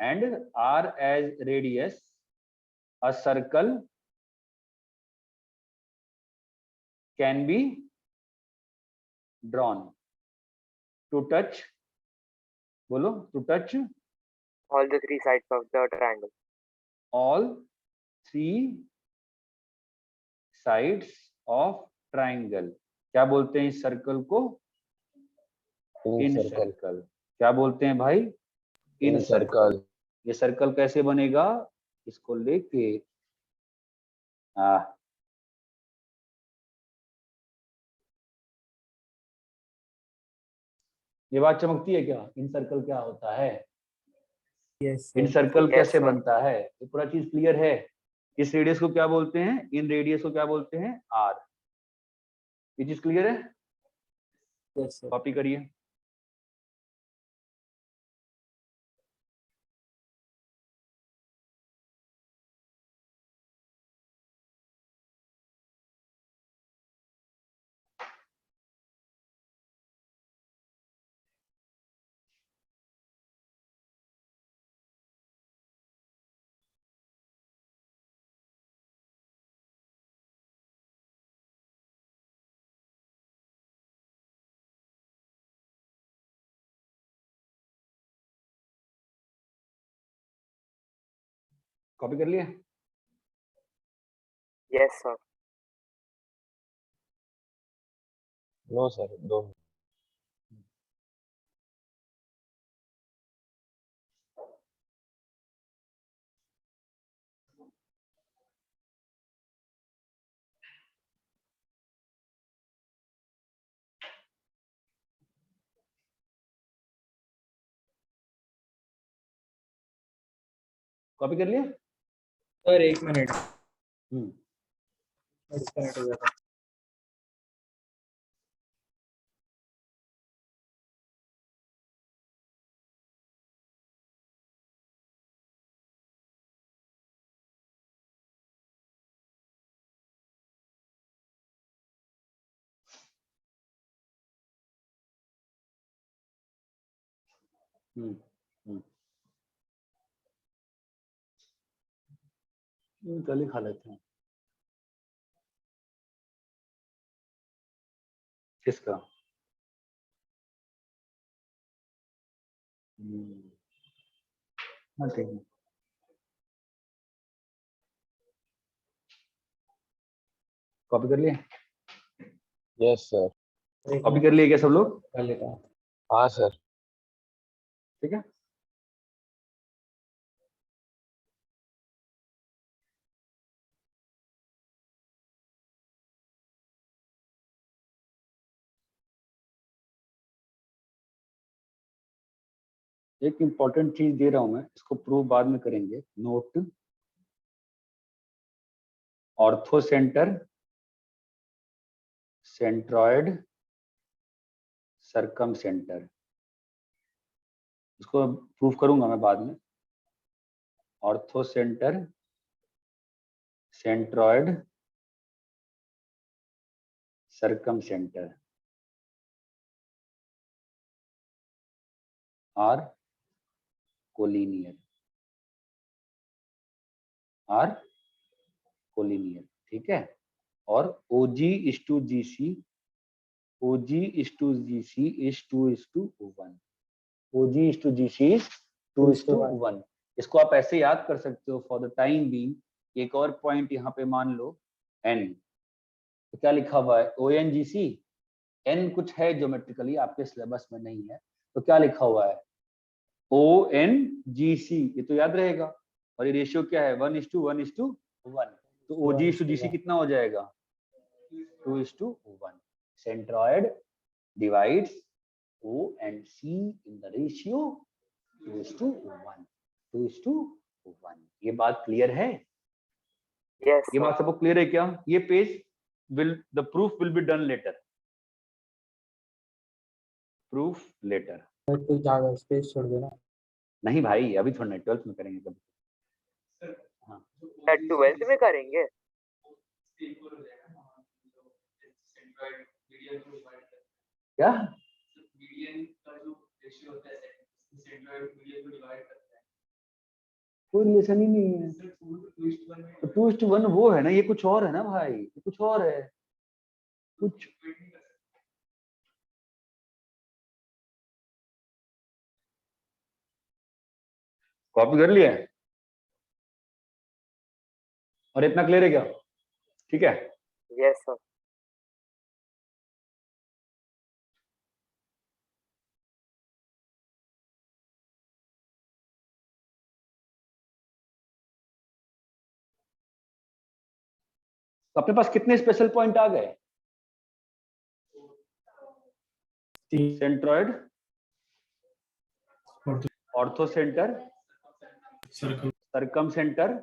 and R as radius, a circle can be drawn to touch, बोलो, to touch All the three sides of the triangle. all three sides of triangle। क्या बोलते हैं इस सर्कल को? इन सर्कल। क्या बोलते हैं भाई? इन सर्कल। ये सर्कल कैसे बनेगा? इसको लेके ये बात चमकती है क्या? इन सर्कल क्या होता है? Yes in sir. Circle Yes, कैसे sir. बनता है? ये पूरा चीज क्लियर है? इस रेडियस को क्या बोलते हैं? इन रेडियस को क्या बोलते हैं? आर। ये चीज क्लियर है? Yes sir. कॉपी करिए। कॉपी कर लिया? Yes, sir. नो सर, दो। कॉपी कर लिया? सर 1 मिनट हम्म। डिस्कनेक्ट हो गया था। हम्म। कल ही खा लेते हैं। किसका? हाँ ठीक है। कॉपी कर लिए? Yes sir. कॉपी कर लिए क्या सब लोग? कर लेता हूँ। हाँ सर। ठीक है। एक इंपॉर्टेंट चीज दे रहा हूं मैं, इसको प्रूव बाद में करेंगे। Note, orthocentre, centroid, circumcentre. इसको प्रूव करूंगा मैं बाद में। Orthocentre, centroid, circumcentre are collinear, are collinear, ठीक है। और OG is to GC, OG is to GC is 2:1, OG is to GC is 2:1। इसको आप ऐसे याद कर सकते हो फॉर द टाइम बीइंग। एक और पॉइंट यहाँ पे मान लो N, तो क्या लिखा हुआ है? ONGC, एन कुछ है ज्योमेट्रिकली आपके सिलेबस में नहीं है, तो क्या लिखा हुआ है ONGC, ये तो याद रहेगा। और ये रेशियो क्या है 1:1:1, तो OG/GC कितना हो जाएगा 2:1। Centroid divides O and C in the ratio 2:1, 2:1। ये बात क्लियर है? Yes, ये sir. बात सबको क्लियर है क्या? ये page the proof will be done later. Proof later. तो जाएगा स्पेस छोड़ देना। नहीं भाई, अभी थोड़ा 12th में करेंगे कभी। सर हाँ। क्या 12th में करेंगे? इक्वल हो जाएगा ना, सेंट्रॉइड मीडियन को डिवाइड करते क्या हैं, मीडियन का जो रेशियो होता है सेंट्रॉइड मीडियन को डिवाइड करता है। कोई रिलेशन ही नहीं है। सर 2:1 में 2:1 वो है ना, ये कुछ और है ना भाई, ये कुछ और है कुछ। कॉपी कर लिया है और इतना क्लियर है क्या? ठीक है। Yes, sir. तो अपने पास कितने स्पेशल पॉइंट आ गए? Centroid, orthocentre, circle circumcentre,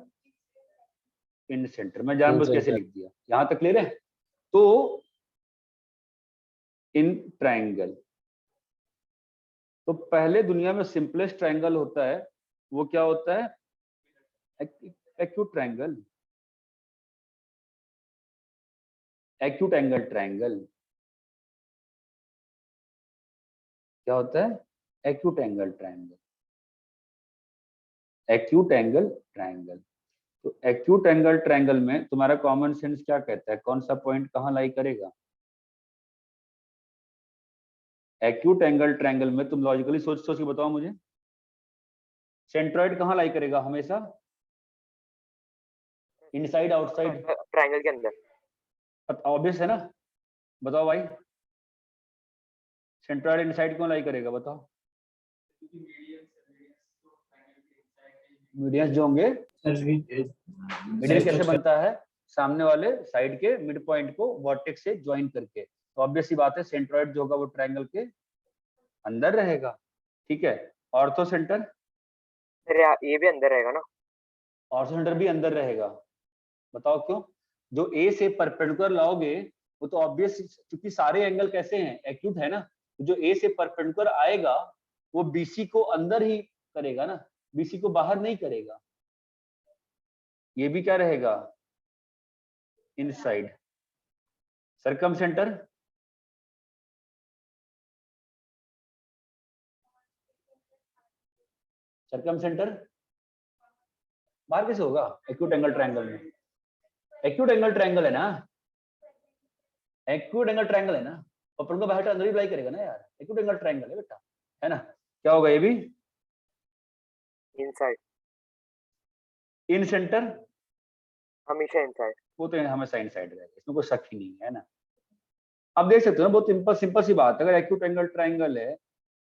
incentre. मैं जानबूझ कैसे लिख दिया, यहां तक क्लियर है? तो इन ट्रायंगल, तो पहले दुनिया में सिंपलेस्ट ट्रायंगल होता है वो क्या होता है? Acute triangle, acute angle triangle. क्या होता है? Acute angle triangle, acute angle triangle. तो एक्यूट एंगल ट्रायंगल में तुम्हारा कॉमन सेंस क्या कहता है, कौन सा पॉइंट कहाँ लाई करेगा? एक्यूट एंगल ट्रायंगल में तुम लॉजिकली सोच सोच के बताओ मुझे, सेंट्रॉइड कहाँ लाई करेगा हमेशा? Inside outside? ट्रायंगल के अंदर। ऑब्वियस है ना, बताओ भाई। सेंट्रॉइड इनसाइड क्यों लाई करेगा बताओ? मीडियंस जो होंगे, मीडियन कैसे बनता है? सामने वाले साइड के मिड पॉइंट को वर्टेक्स से ज्वाइन करके। तो ऑब्वियस सी बात है सेंट्रॉइड जो होगा वो ट्रायंगल के अंदर रहेगा। ठीक है। Ortho centre? ये भी अंदर रहेगा ना? ऑर्थो सेंटर भी अंदर रहेगा। बताओ क्यों? जो ए से परपेंडिकुलर लाओगे वो तो ऑब्वियस, क्योंकि सारे एंगल कैसे हैं? एक्यूट है ना। तो जो ए से परपेंडिकुलर आएगा वो बीसी को अंदर ही करेगा ना, बीसी को बाहर नहीं करेगा। ये भी क्या रहेगा? इनसाइड। सरकम सेंटर? सरकम सेंटर बाहर कैसे होगा एक्यूट एंगल ट्रायंगल में? एक्यूट एंगल ट्रायंगल है ना, एक्यूट एंगल ट्रायंगल है ना, और उनको बाहर अंदर ही अप्लाई करेगा ना यार, एक्यूट एंगल ट्रायंगल है बेटा, है ना। क्या होगा ये भी? इनसाइड। इन सेंटर? हमेशा इनसाइड। वो तो हमेशा इनसाइड रहेगा, इसमें कोई शक ही नहीं है ना। अब देख सकते हो ना, बहुत सिंपल सी बात है। अगर एक्यूट एंगल ट्रायंगल है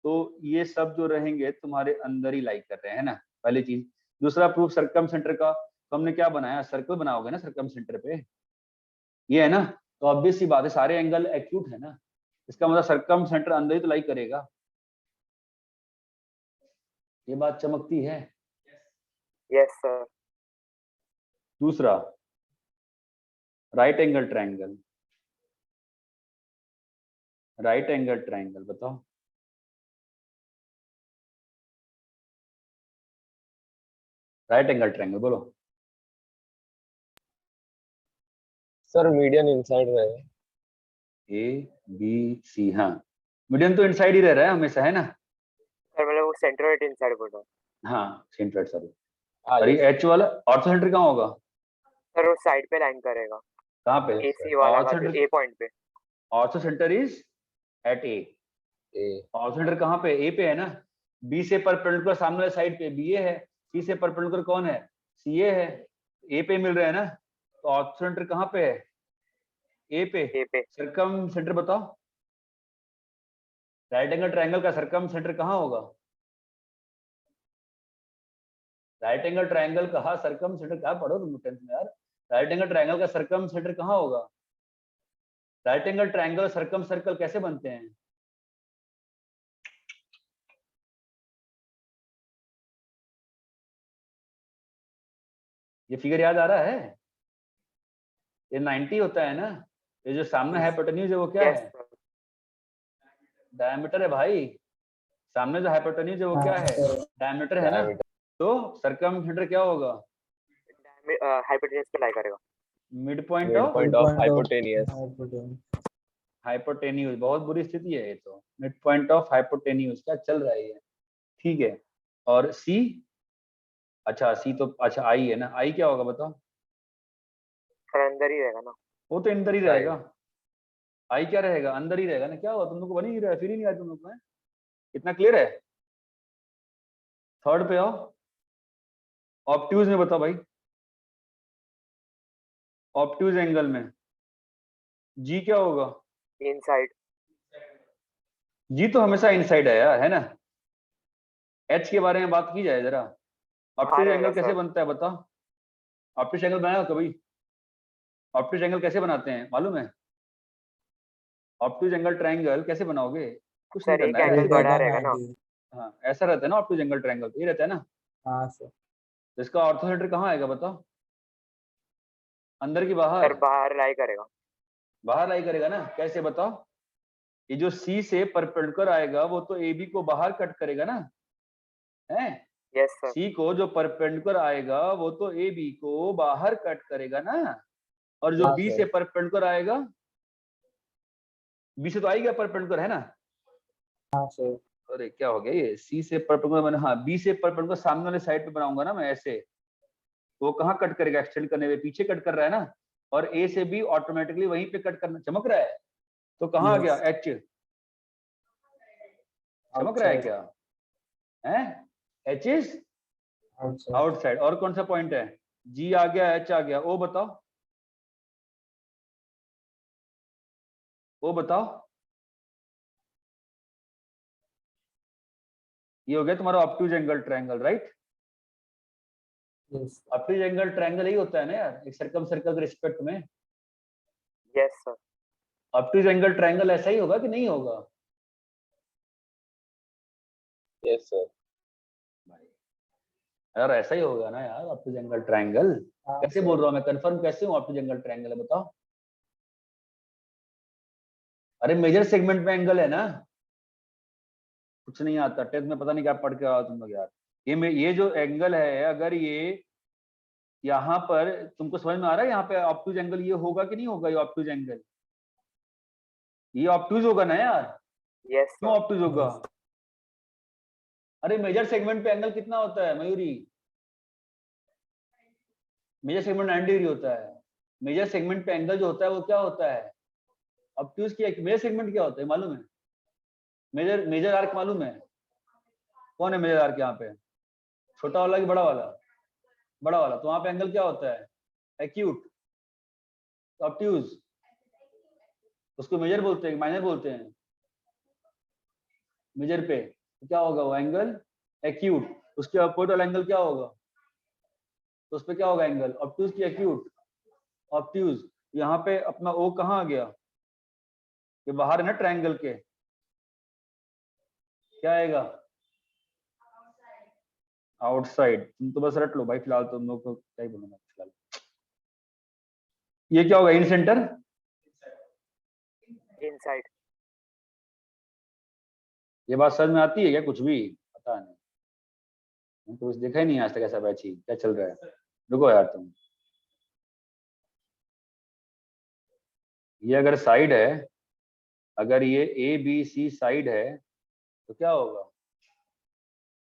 तो ये सब जो रहेंगे तुम्हारे अंदर ही लाई कर रहे हैं ना, पहली चीज। दूसरा प्रूफ सरकम सेंटर का, तो हमने क्या बनाया? सर्कल बनाओगे ना सरकम सेंटर पे, ये है ना। तो ऑब्वियस सी बात है सारे एंगल एक्यूट है ना, इसका मतलब सरकम सेंटर अंदर ही तो लाई करेगा। ये बात चमकती है। Yes sir. दूसरा right angle triangle, right angle triangle बताओ। राइट एंगल ट्रायंगल बोलो। सर मीडियन इनसाइड रहेगा। ए बी सी, हाँ मीडियन तो इनसाइड ही रह रहा है हमेशा, है ना। सर मतलब वो सेंट्रोइड इनसाइड बोल रहा हूँ। हाँ सेंट्रोइड, सॉरी। अरे एच वाला ऑर्थो सेंटर कहाँ होगा? सर वो साइड पे लाइन करेगा। कहाँ पे? एसी वाला ऑर्थो का सेंटर, ए पॉइंट पे। Orthocentre is at A. Orthocentre कहाँ पे? ए पे है ना। बी से परपेंडिकुलर सामने वाले साइड पे बी ए है, सी से परपेंडिकुलर कौन है? सी ए है। ए पे मिल रहा है ना, तो ऑर्थो सेंटर कहाँ पे है? ए पे। ए पे। सरकम सेंटर बताओ। राइट एंगल ट्रायंगल का सरकम सेंटर कहाँ होगा? राइट एंगल ट्रायंगल का सरकम सेंटर, क्या पढ़ो तुम 10th में यार? राइट एंगल ट्रायंगल का सरकम सेंटर कहाँ होगा? राइट एंगल ट्रायंगल सरकम सर्कल कैसे बनते हैं? ये फिगर याद आ रहा है? ये 90 होता है ना? ये जो सामने हाइपोटेन्यूज है वो क्या यस है? सर, डायमीटर है भाई। सामने जो हाइपोटेन्यूज है वो क्या है? डायमीटर है ना? Diameter. तो सरकम सेंटर क्या होगा? हाइपोटेन्यूज पे लाई करेगा। Mid point of Midpoint of hypotenuse. Hypotenuse. बहुत बुरी स्थिति है ये तो। मिड पॉइंट ऑफ हाइपोटेन्यूज क्या चल रहा है ये? ठीक है। और सी, अच्छा सी तो अच्छा आई है ना? आई क्या होगा बताओ? सर अंदर ही रहेगा ना। वो तो अंदर ही रहेगा। आई क्या रहेगा? अंदर ही रहेगा ना। क्या हुआ तुम लोग को? बन ही नहीं रहा है, फिर ही नहीं आया तुम लोग में। इतना क्लियर है? थर्ड पे आओ, ऑब्ट्यूज में बताओ भाई। ऑब्ट्यूज एंगल में जी क्या होगा? इनसाइड। जी तो हमेशा इनसाइड है यार, है ना? एच के बारे में बात की जाए जरा। ऑब्ट्यूज रहेगा एंगल कैसे सर। बनता है बताओ? ऑब्ट्यूज एंगल बनाया हो कभी? ऑब्ट्यूज एंगल कैसे बनाते हैं मालूम है? ऑब्ट्यूज एंगल ट्रायंगल कैसे बनाओगे? कुछ नहीं सर एक करना है, एंगल ऐसे बड़ा ही- रहेगा ना। हाँ ऐसा रहता है ना ऑब्ट्यूज एंगल ट्रायंगल, ये रहता है ना? हाँ सर। तो इसका ऑर्थोसेंटर कहाँ आएगा बताओ? अंदर की सर बाहर? बाहर लाई करेगा। बाहर लाई करेगा ना? कैसे बताओ? ये जो सी से परपेंडिकुलर आएगा वो तो ए बी को बाहर कट करेगा ना, है? Yes sir. सी को जो परपेंडिकुलर आएगा वो तो ए बी को बाहर कट करेगा ना। और जो हाँ, बी sir. से परपेंडिकुलर आएगा, बी से तो आएगा परपेंडिकुलर, है ना? हाँ सर। अरे क्या हो गया ये? सी से परपेंडिकुलर मैंने, हाँ बी से परपेंडिकुलर सामने वाले साइड पे बनाऊंगा ना मैं ऐसे, तो वो कहाँ कट करेगा? एक्सटेंड करने में पीछे कट कर रहा है ना। और ए से बी ऑटोमेटिकली वहीं पे कट करना, चमक रहा है। तो कहाँ आ Yes. गया? एच चमक रहा है Outside. क्या? है? H is Outside. आउटसाइड। और कौन सा पॉइंट है? जी आ गया, एच आ गया। ओ बताओ, ओ बताओ। ये हो गया तुम्हारा obtuse angle triangle, right? Yes. Obtuse angle triangle यही होता है ना यार, एक सर्कम सर्कल के रिस्पेक्ट में। Yes sir. Obtuse angle triangle ऐसा ही होगा कि नहीं होगा? Yes, sir. यार ऐसा ही होगा ना यार ऑब्ट्यूज एंगल ट्रायंगल। हाँ कैसे सर। बोल रहा हूँ मैं? कंफर्म कैसे हूँ ऑब्ट्यूज एंगल ट्रायंगल है बताओ? अरे मेजर सेगमेंट में एंगल है ना। कुछ नहीं आता 10th में, पता नहीं क्या पढ़ के आओ तुम लोग यार। ये जो एंगल है, अगर ये यहाँ पर तुमको समझ में आ रहा है, यहाँ पे ऑब्ट्यूज एंगल ये होगा कि नहीं होगा? ये ऑब्ट्यूज एंगल, ये ऑब्ट्यूज होगा ना यार। यस क्यों सर। ऑब्ट्यूज होगा? अरे मेजर सेगमेंट पे एंगल कितना होता है मयूरी? मेजर सेगमेंट 90 डिग्री होता है। मेजर सेगमेंट पे एंगल जो होता है वो क्या होता है? ऑब्ट्यूज की। मेजर सेगमेंट क्या होता है मालूम है? मेजर आर्क मालूम है? कौन है मेजर आर्क यहाँ पे? छोटा वाला कि बड़ा वाला? बड़ा वाला। तो वहां पे एंगल क्या होता है? एक्यूट। ऑब्ट्यूज उसको मेजर बोलते हैं, माइनर बोलते हैं? मेजर पे तो क्या होगा? वो एंगल एक्यूट। उसके अपोजिट वाला एंगल क्या होगा? तो उस पे क्या होगा एंगल? ऑब्ट्यूज की एक्यूट। ऑब्ट्यूज। यहाँ पे अपना ओ कहाँ आ गया? ये बाहर है ना ट्रायंगल के, क्या आएगा? आउटसाइड। तुम तो बस रट लो भाई फिलहाल, तुम लोग को क्या ही बोलूंगा फिलहाल। ये क्या होगा? इन सेंटर। इनसाइड। ये बात समझ में आती है क्या? कुछ भी पता नहीं, मैंने तो कुछ देखा ही नहीं आज तक ऐसा बैच ही। क्या चल रहा है? रुको यार तुम। ये अगर साइड है, अगर ये ए बी सी साइड है तो क्या होगा?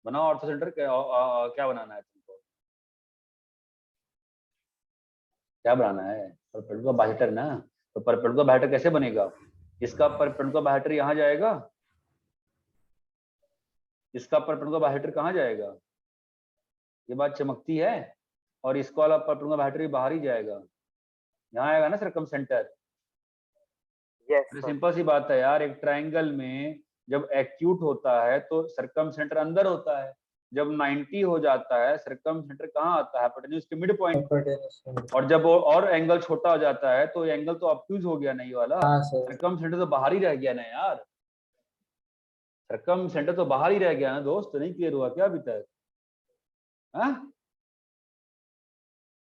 बनाओ ऑर्थो सेंटर। क्या बनाना है तुमको? क्या बनाना है? परपेंडिकुलर बाइसेक्टर ना। तो परपेंडिकुलर बाइसेक्टर कैसे बनेगा? इसका परपेंडिकुलर बाइसेक्टर यहाँ जाएगा, इसका परपेंडिकुलर बाइसेक्टर कहाँ जाएगा? ये बात चमकती है। और इसको वाला परपेंडिकुलर बाइसेक्टर भी बाहर ही जाएगा, यहाँ आएगा ना circumcentre. Yes sir. Simple सी बात है यार, एक ट्रायंगल में जब एक्यूट होता है तो सर्कम सेंटर अंदर होता है, जब 90 हो जाता है सर्कम सेंटर कहाँ आता है, हाइपोटेन्यूज के मिड पॉइंट, और जब और एंगल छोटा हो जाता है तो एंगल तो ऑब्ट्यूज हो गया नहीं वाला, हाँ सर। सर्कम सेंटर तो बाहर ही रह गया ना यार, सर्कम सेंटर तो बाहर ही रह गया ना दोस्त, नहीं क्लियर हुआ क्या अभी तक?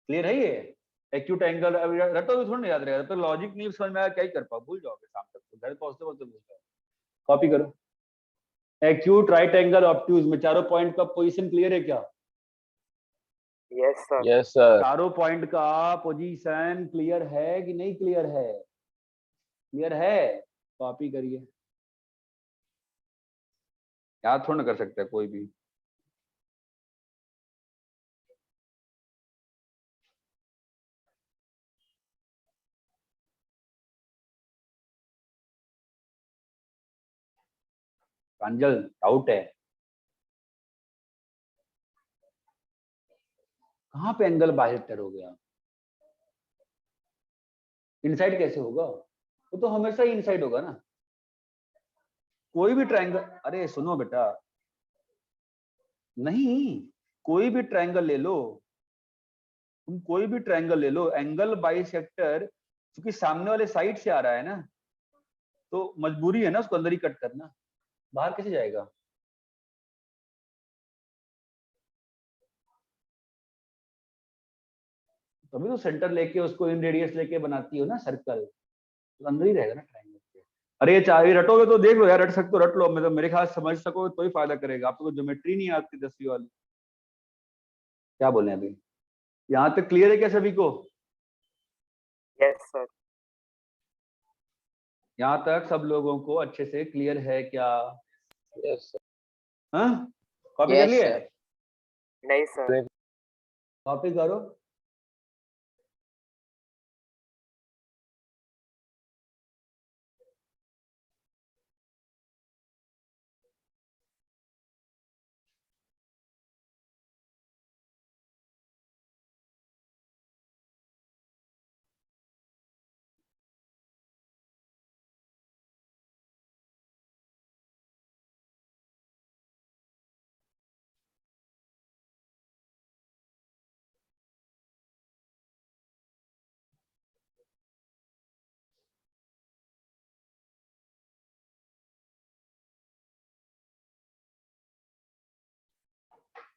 क्लियर है ये? एक्यूट एंगल अभी रटोगे थोड़ा याद रहेगा, तो लॉजिक नहीं समझ में आया क्या ही कर पाओ, भूल जाओगे शाम तक, तो घर पहुंचते पहुंचते भूल जाओगे। कॉपी करो, एक्यूट राइट एंगल ऑब्ट्यूज में चारों पॉइंट का पोजीशन क्लियर है क्या? Yes sir. Yes, sir. चारों पॉइंट का पोजीशन क्लियर है कि नहीं क्लियर है? क्लियर है, कॉपी करिए, याद थोड़ा ना कर सकता है कोई भी। प्रांजल डाउट है, कहाँ पे एंगल बाइसेक्टर हो गया? इनसाइड कैसे होगा? वो तो हमेशा ही इनसाइड होगा ना, कोई भी ट्रायंगल। अरे सुनो बेटा, नहीं, कोई भी ट्रायंगल ले लो, तुम कोई भी ट्रायंगल ले लो, एंगल बाइसेक्टर क्योंकि सामने वाले साइड से आ रहा है ना, तो मजबूरी है ना उसको अंदर ही कट करना, बाहर कैसे जाएगा? तभी तो सेंटर लेके उसको इन रेडियस लेके बनाती हो ना सर्कल, तो अंदर ही रहेगा ना ट्रायंगल के। अरे ये चाहे रटोगे तो देख लो यार, रट सकते हो रट लो, मतलब मेरे ख्याल समझ सकोगे तो ही फायदा करेगा। आपको ज्योमेट्री नहीं आती 10वीं वाली, क्या बोले अभी? यहाँ तक क्लियर है क्या सभी को? Yes sir. यहाँ तक सब लोगों को अच्छे से क्लियर है क्या? Yes, sir. हाँ, कॉपी कर Yes, लिए? sir. नहीं सर। कॉपी करो।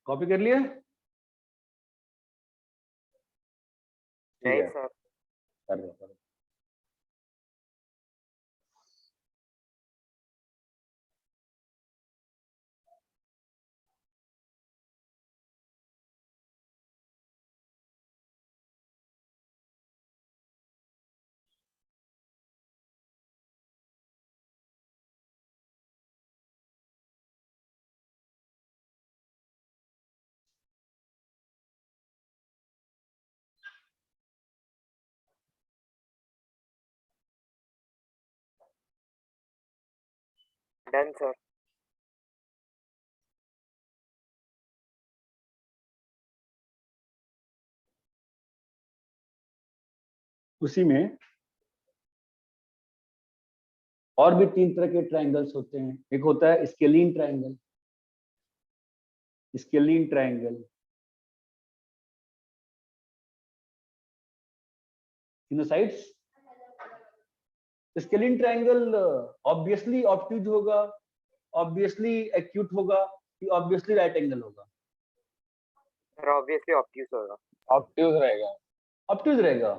कॉपी कर लिए? ठीक नहीं है, सर। कर लो कर लो। Done sir. उसी में और भी 3 तरह के ट्रायंगल्स होते हैं। एक होता है स्केलीन ट्रायंगल, स्केलीन ट्रायंगल तीनों sides. Scalene triangle obviously obtuse होगा, ऑब्वियसली एक्यूट होगा, कि ऑब्वियसली राइट एंगल होगा? सर ऑब्वियसली ऑब्ट्यूज होगा। Obtuse रहेगा। ऑब्ट्यूज रहेगा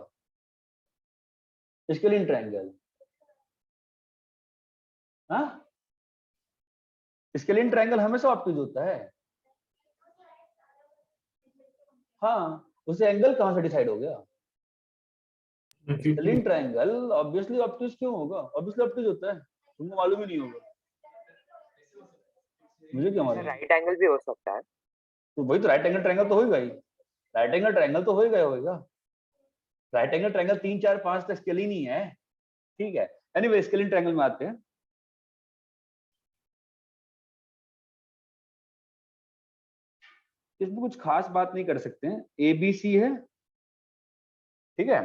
स्केलीन ट्रायंगल। हाँ, स्केलीन ट्रायंगल हमेशा ऑब्ट्यूज होता है। हाँ, उसे एंगल कहां से डिसाइड हो गया? स्केलीन ट्रायंगल ऑब्वियसली ऑब्ट्यूज क्यों होगा? ऑब्वियसली ऑब्ट्यूज होता है, तुमको मालूम ही नहीं होगा, मुझे क्या सर मालूम? राइट एंगल भी हो सकता है। तो वही तो राइट एंगल ट्रायंगल तो होगा ही, राइट एंगल ट्रायंगल तो होगा। राइट एंगल ट्रायंगल 3 4 5 तक स्केलीन ही है, ठीक है। एनीवे स्केलीन ट्रायंगल में आते हैं। इसमें कुछ खास बात नहीं कर सकते हैं, ABC है, ठीक है।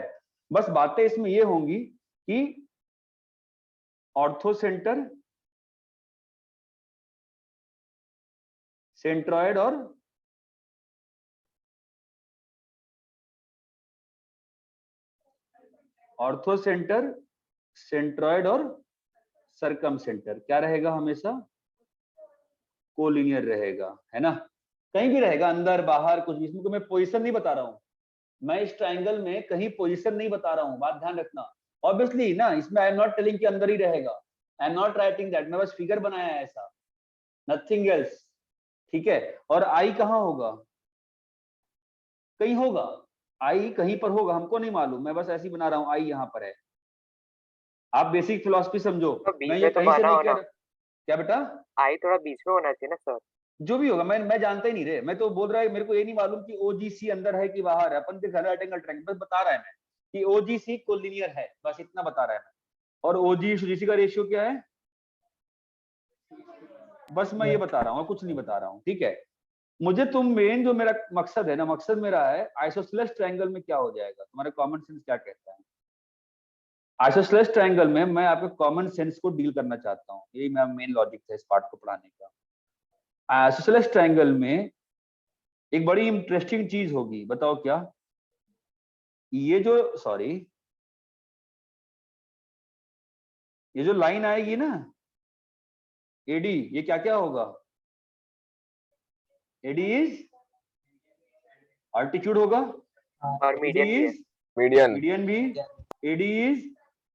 बस बातें इसमें ये होंगी कि ऑर्थो सेंटर सेंट्रॉइड और ऑर्थो सेंटर, सेंट्रॉइड और सरकम सेंटर क्या रहेगा? हमेशा कोलिनियर रहेगा, है ना? कहीं भी रहेगा, अंदर बाहर कुछ भी। इसमें मैं पोजीशन नहीं बता रहा हूं, मैं इस ट्रायंगल में कहीं पोजीशन नहीं बता रहा हूं, बात ध्यान रखना। ऑब्वियसली ना, इसमें आई एम नॉट टेलिंग कि अंदर ही रहेगा, I am not writing that, मैं बस फिगर बनाया है ऐसा, नथिंग एल्स, ठीक है? और आई कहाँ होगा? कहीं होगा, आई कहीं पर होगा, हमको नहीं मालूम, मैं बस ऐसे ही बना रहा हूं, आई यहाँ पर है। आप बेसिक फिलॉसफी समझो, तो बीच मैं में ये तो कहीं से बना नहीं हो कह ना, रहा। क्या बेटा? आई थोड़ा बीच में होना चाहिए ना सर। जो भी होगा, मैं जानता ही नहीं रे, मैं तो बोल रहा है, मेरे को ये नहीं मालूम कि ओजीसी अंदर है कि बाहर है, अपन के घर राइट एंगल ट्रायंगल, बस बता रहा है मैं कि ओजीसी कोलिनियर है, बस इतना बता रहा है मैं। और ओजीसी का रेशियो क्या है, बस मैं ये बता रहा हूँ, कुछ नहीं बता रहा हूँ, ठीक है? मुझे तुम मेन जो मेरा मकसद है ना, मकसद मेरा है आइसोसेलेस ट्रायंगल में क्या हो जाएगा, तुम्हारा कॉमन सेंस क्या कहता है? आइसोसेलेस ट्रायंगल में मैं आपके कॉमन सेंस को डील करना चाहता हूँ, यही मेरा मेन लॉजिक था इस पार्ट को पढ़ाने का। आइसोसेलेस ट्रायंगल में एक बड़ी इंटरेस्टिंग चीज होगी, बताओ क्या? ये जो लाइन आएगी ना एडी, ये क्या क्या होगा? एडी इज ऑल्टीट्यूड होगा, और मीडियन भी है। मीडियन मीडियन भी, एडी इज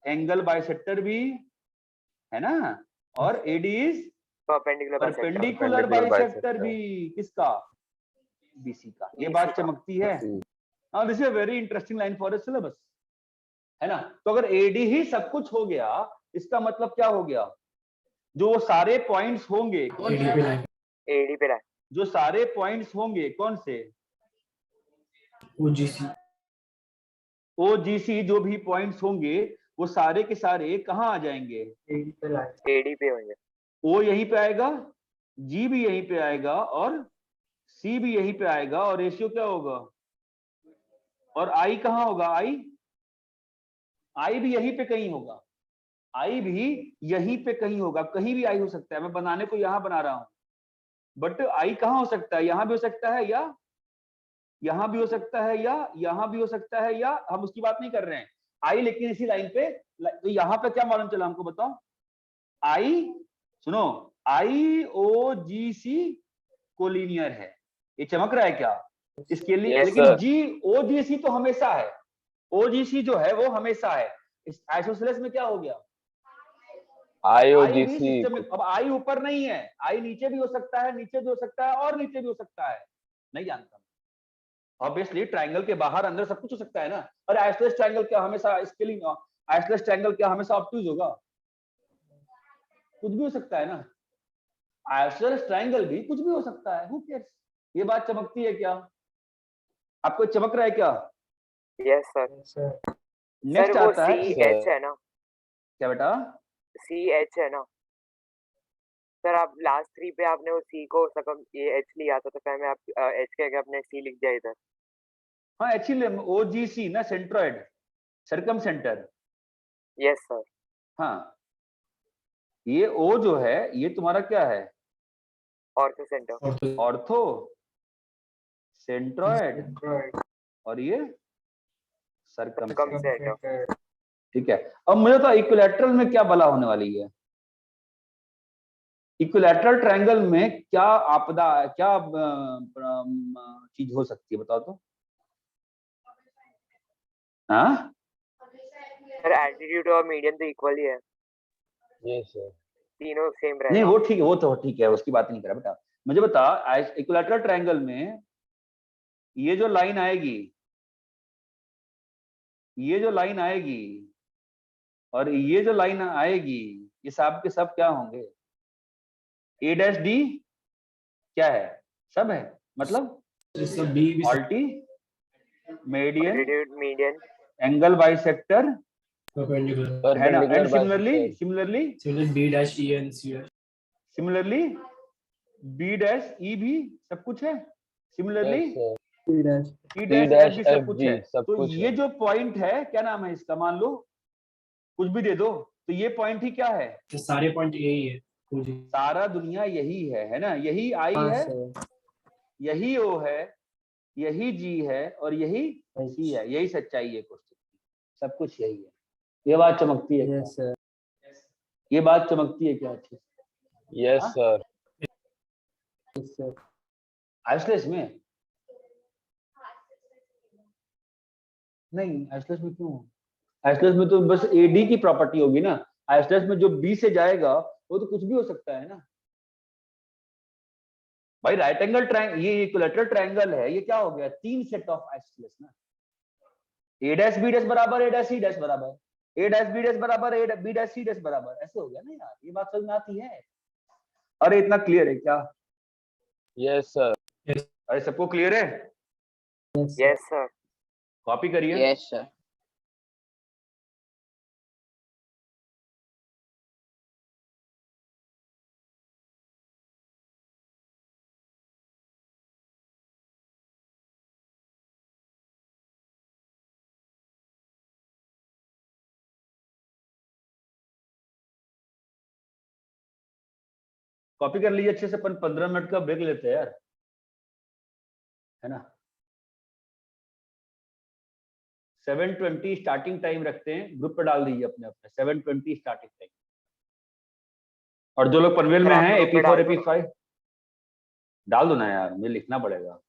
एंगल बाइसेक्टर भी, है ना? और एडी इज परपेंडिकुलर बाइसेक्टर भी, किसका? बीसी का। ये बात चमकती है। हाँ, this is a very interesting line for a syllabus, है ना? तो अगर एडी ही सब कुछ हो गया, इसका मतलब क्या हो गया? जो वो सारे पॉइंट्स होंगे कौन से? एडी पे लाइन, जो सारे पॉइंट्स होंगे कौन से? ओजीसी, ओजीसी, जो भी पॉइंट्स होंगे वो सारे के सारे कहाँ आ जाएंगे? एडी पे होंगे। ओ यहीं पे आएगा, जी भी यहीं पे आएगा, और सी भी यहीं पे आएगा, और रेशियो क्या होगा? और आई कहाँ होगा? आई भी यहीं पे कहीं होगा, आई भी यहीं पे कहीं होगा, कहीं भी आई हो सकता है, मैं बनाने को यहां बना रहा हूं, बट आई कहाँ हो सकता है? यहां भी हो सकता है, या यहां भी हो सकता है, या यहां भी हो सकता है, या हम उसकी बात नहीं कर रहे हैं। आई लेकिन इसी लाइन पे, तो यहां पे क्या मालूम चला हमको, बताओ? आई, सुनो, आई ओ जी सी कोलिनियर है, ये चमक रहा है क्या? इसके लिए Yes, लेकिन sir. जी ओ जी सी तो हमेशा है, ओजीसी जो है वो हमेशा है। इस आइसोसेलेस में क्या हो गया? आई भी आईओजीसी सिस्टम में, अब आई ऊपर नहीं है, आई नीचे भी हो सकता है, नीचे भी हो सकता है, और नीचे भी हो सकता है, नहीं जानता। ऑब्वियसली ट्रायंगल के बाहर अंदर सब कुछ हो सकता है ना। और आइसोसेलेस ट्रायंगल क्या हमेशा स्केलिंग, आइसोसेलेस ट्रायंगल क्या हमेशा ऑब्ट्यूज होगा? कुछ भी हो सकता है ना। आइसोसेलेस ट्रायंगल भी कुछ भी हो सकता है, हु केयर्स? ये बात चमकती है क्या? आपको चमक रहा है क्या? Yes sir. नेक्स्ट सर वो आता है, सी एच है ना, क्या बेटा? सी एच है ना सर। आप लास्ट 3 पे आपने वो सी को सकम ये एच लिया था, तो फिर मैं आप एच कह के अपने सी लिख दिया इधर। हाँ, एक्चुअली ओजीसी ना, सेंट्रॉइड, सरकम सेंटर। Yes sir. हाँ, ये ओ जो है ये तुम्हारा क्या है? ऑर्थो सेंटर, ऑर्थो सेंट्रॉइड, और ये सरकम कम सेंटर, सेंटर। ठीक है। अब मुझे तो इक्विलैटरल में क्या बला होने वाली है? इक्विलैटरल ट्रायंगल में क्या आपदा, क्या चीज हो सकती है, बताओ तो? हाँ, सर एल्टीट्यूड और मीडियन तो इक्वल ही है, यस सर तीनों सेम नहीं रहेगा। वो ठीक है, वो तो ठीक है, उसकी बात नहीं कर रहा बेटा। मुझे बता, इक्विलैटरल ट्रायंगल में ये जो लाइन आएगी, ये जो लाइन आएगी, और ये जो लाइन आएगी, ये सब के सब क्या होंगे? ए डैश डी क्या है? सब है, मतलब सब बी भी alti, median, altitude median, angle bisector, perpendicular, है ना? And perpendicular similarly B dash E and C है, सिमिलरली बी डैश ई भी सब कुछ है, similarly yes sir E D dash F dash भी एफ सब कुछ जी है। सब तो कुछ ये है जो पॉइंट है, क्या नाम है इसका? मान लो कुछ भी दे दो, तो ये पॉइंट ही क्या है? तो सारे पॉइंट ए ही है। OG. सारा दुनिया यही है ना, यही आई हाँ है, सर, यही ओ है, यही जी है और यही सी है, यही सच्चाई है क्वेश्चन की, सब कुछ यही है। ये बात चमकती है क्या? यस सर, ये बात चमकती है क्या अच्छे से? Yes, हाँ? sir. यस सर, आइसलेस में नहीं, आइसलेस में क्यों? आइसलेस में तो बस एडी की प्रॉपर्टी होगी ना, आइसलेस में जो बी से जाएगा वो तो कुछ भी हो सकता है ना भाई। राइट एंगल ट्रायंगल, ये इक्विलैटरल ट्रायंगल है, ये क्या हो गया? 3 सेट ऑफ आइसलेस ना, ए डैश बी डैश बराबर ए डैश सी डैश बराबर ए डैश बी डैश बराबर A B dash C dash बराबर, ऐसे हो गया ना यार। ये बात समझ में आती है? अरे इतना क्लियर है क्या? Yes, sir. अरे सबको क्लियर है? Yes sir. कॉपी करिए। Yes sir. कॉपी कर लीजिए अच्छे से, अपन 15 मिनट का ब्रेक लेते हैं यार, है ना। 7:20 स्टार्टिंग टाइम रखते हैं, ग्रुप पे डाल दीजिए अपने अपने 7:20 स्टार्टिंग टाइम। और जो लोग पनवेल में आप हैं ग्रुप पे AP4 डाल दो। AP5 डाल दो ना यार, मुझे लिखना पड़ेगा।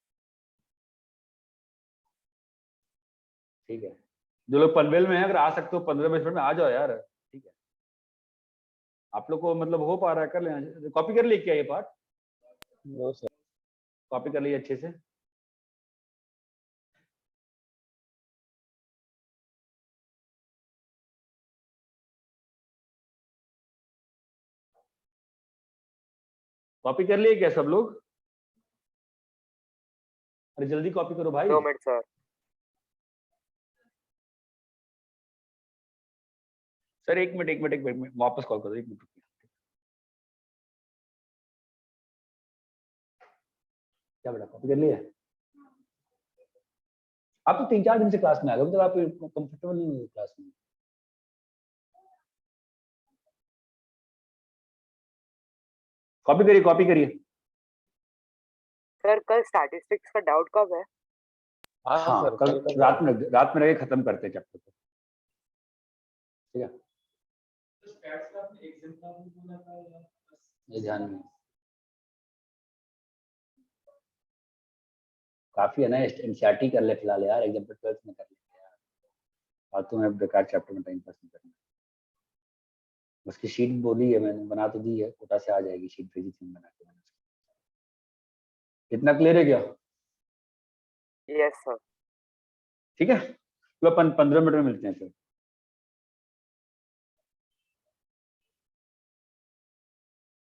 ठीक है, जो लोग पनवेल में हैं अगर आ सकते हो 15-20 मिनट में आ जाओ यार, ठीक है। आप लोग को मतलब हो पा रहा है, कर लेना। कॉपी कर लिए क्या ये पार्ट? No, sir. कॉपी कर लीजिए अच्छे से। कॉपी कर लिए क्या सब लोग? अरे जल्दी कॉपी करो भाई। 2 मिनट सर। सर एक मिनट वापस कॉल करो, 1 मिनट रुकिए। क्या बेटा कॉपी कर लिया? आप तो 3-4 दिन से क्लास में आ गए, मतलब आप कंफर्टेबल नहीं हुए क्लास में। कॉपी करिए, कॉपी करिए। सर कल स्टैटिस्टिक्स का डाउट कब है? हाँ, हाँ sir. कल कल रात में रह के खत्म करते हैं चैप्टर को, ठीक है। तो स्टैट्स का आपने एग्जाम का भी बोला था या बस ये ध्यान में काफी है ना, एनसीईआरटी कर ले फिलहाल यार, एग्जाम पर 12th में कर ले यार, और तुम्हें बेकार चैप्टर में टाइम पास नहीं करना। उसकी शीट बोली है मैंने, बना तो दी है, कोटा से आ जाएगी शीट, भेजी थी बना के मैंने। इतना क्लियर है क्या? Yes sir. ठीक है, तो अपन 15 मिनट में मिलते हैं फिर।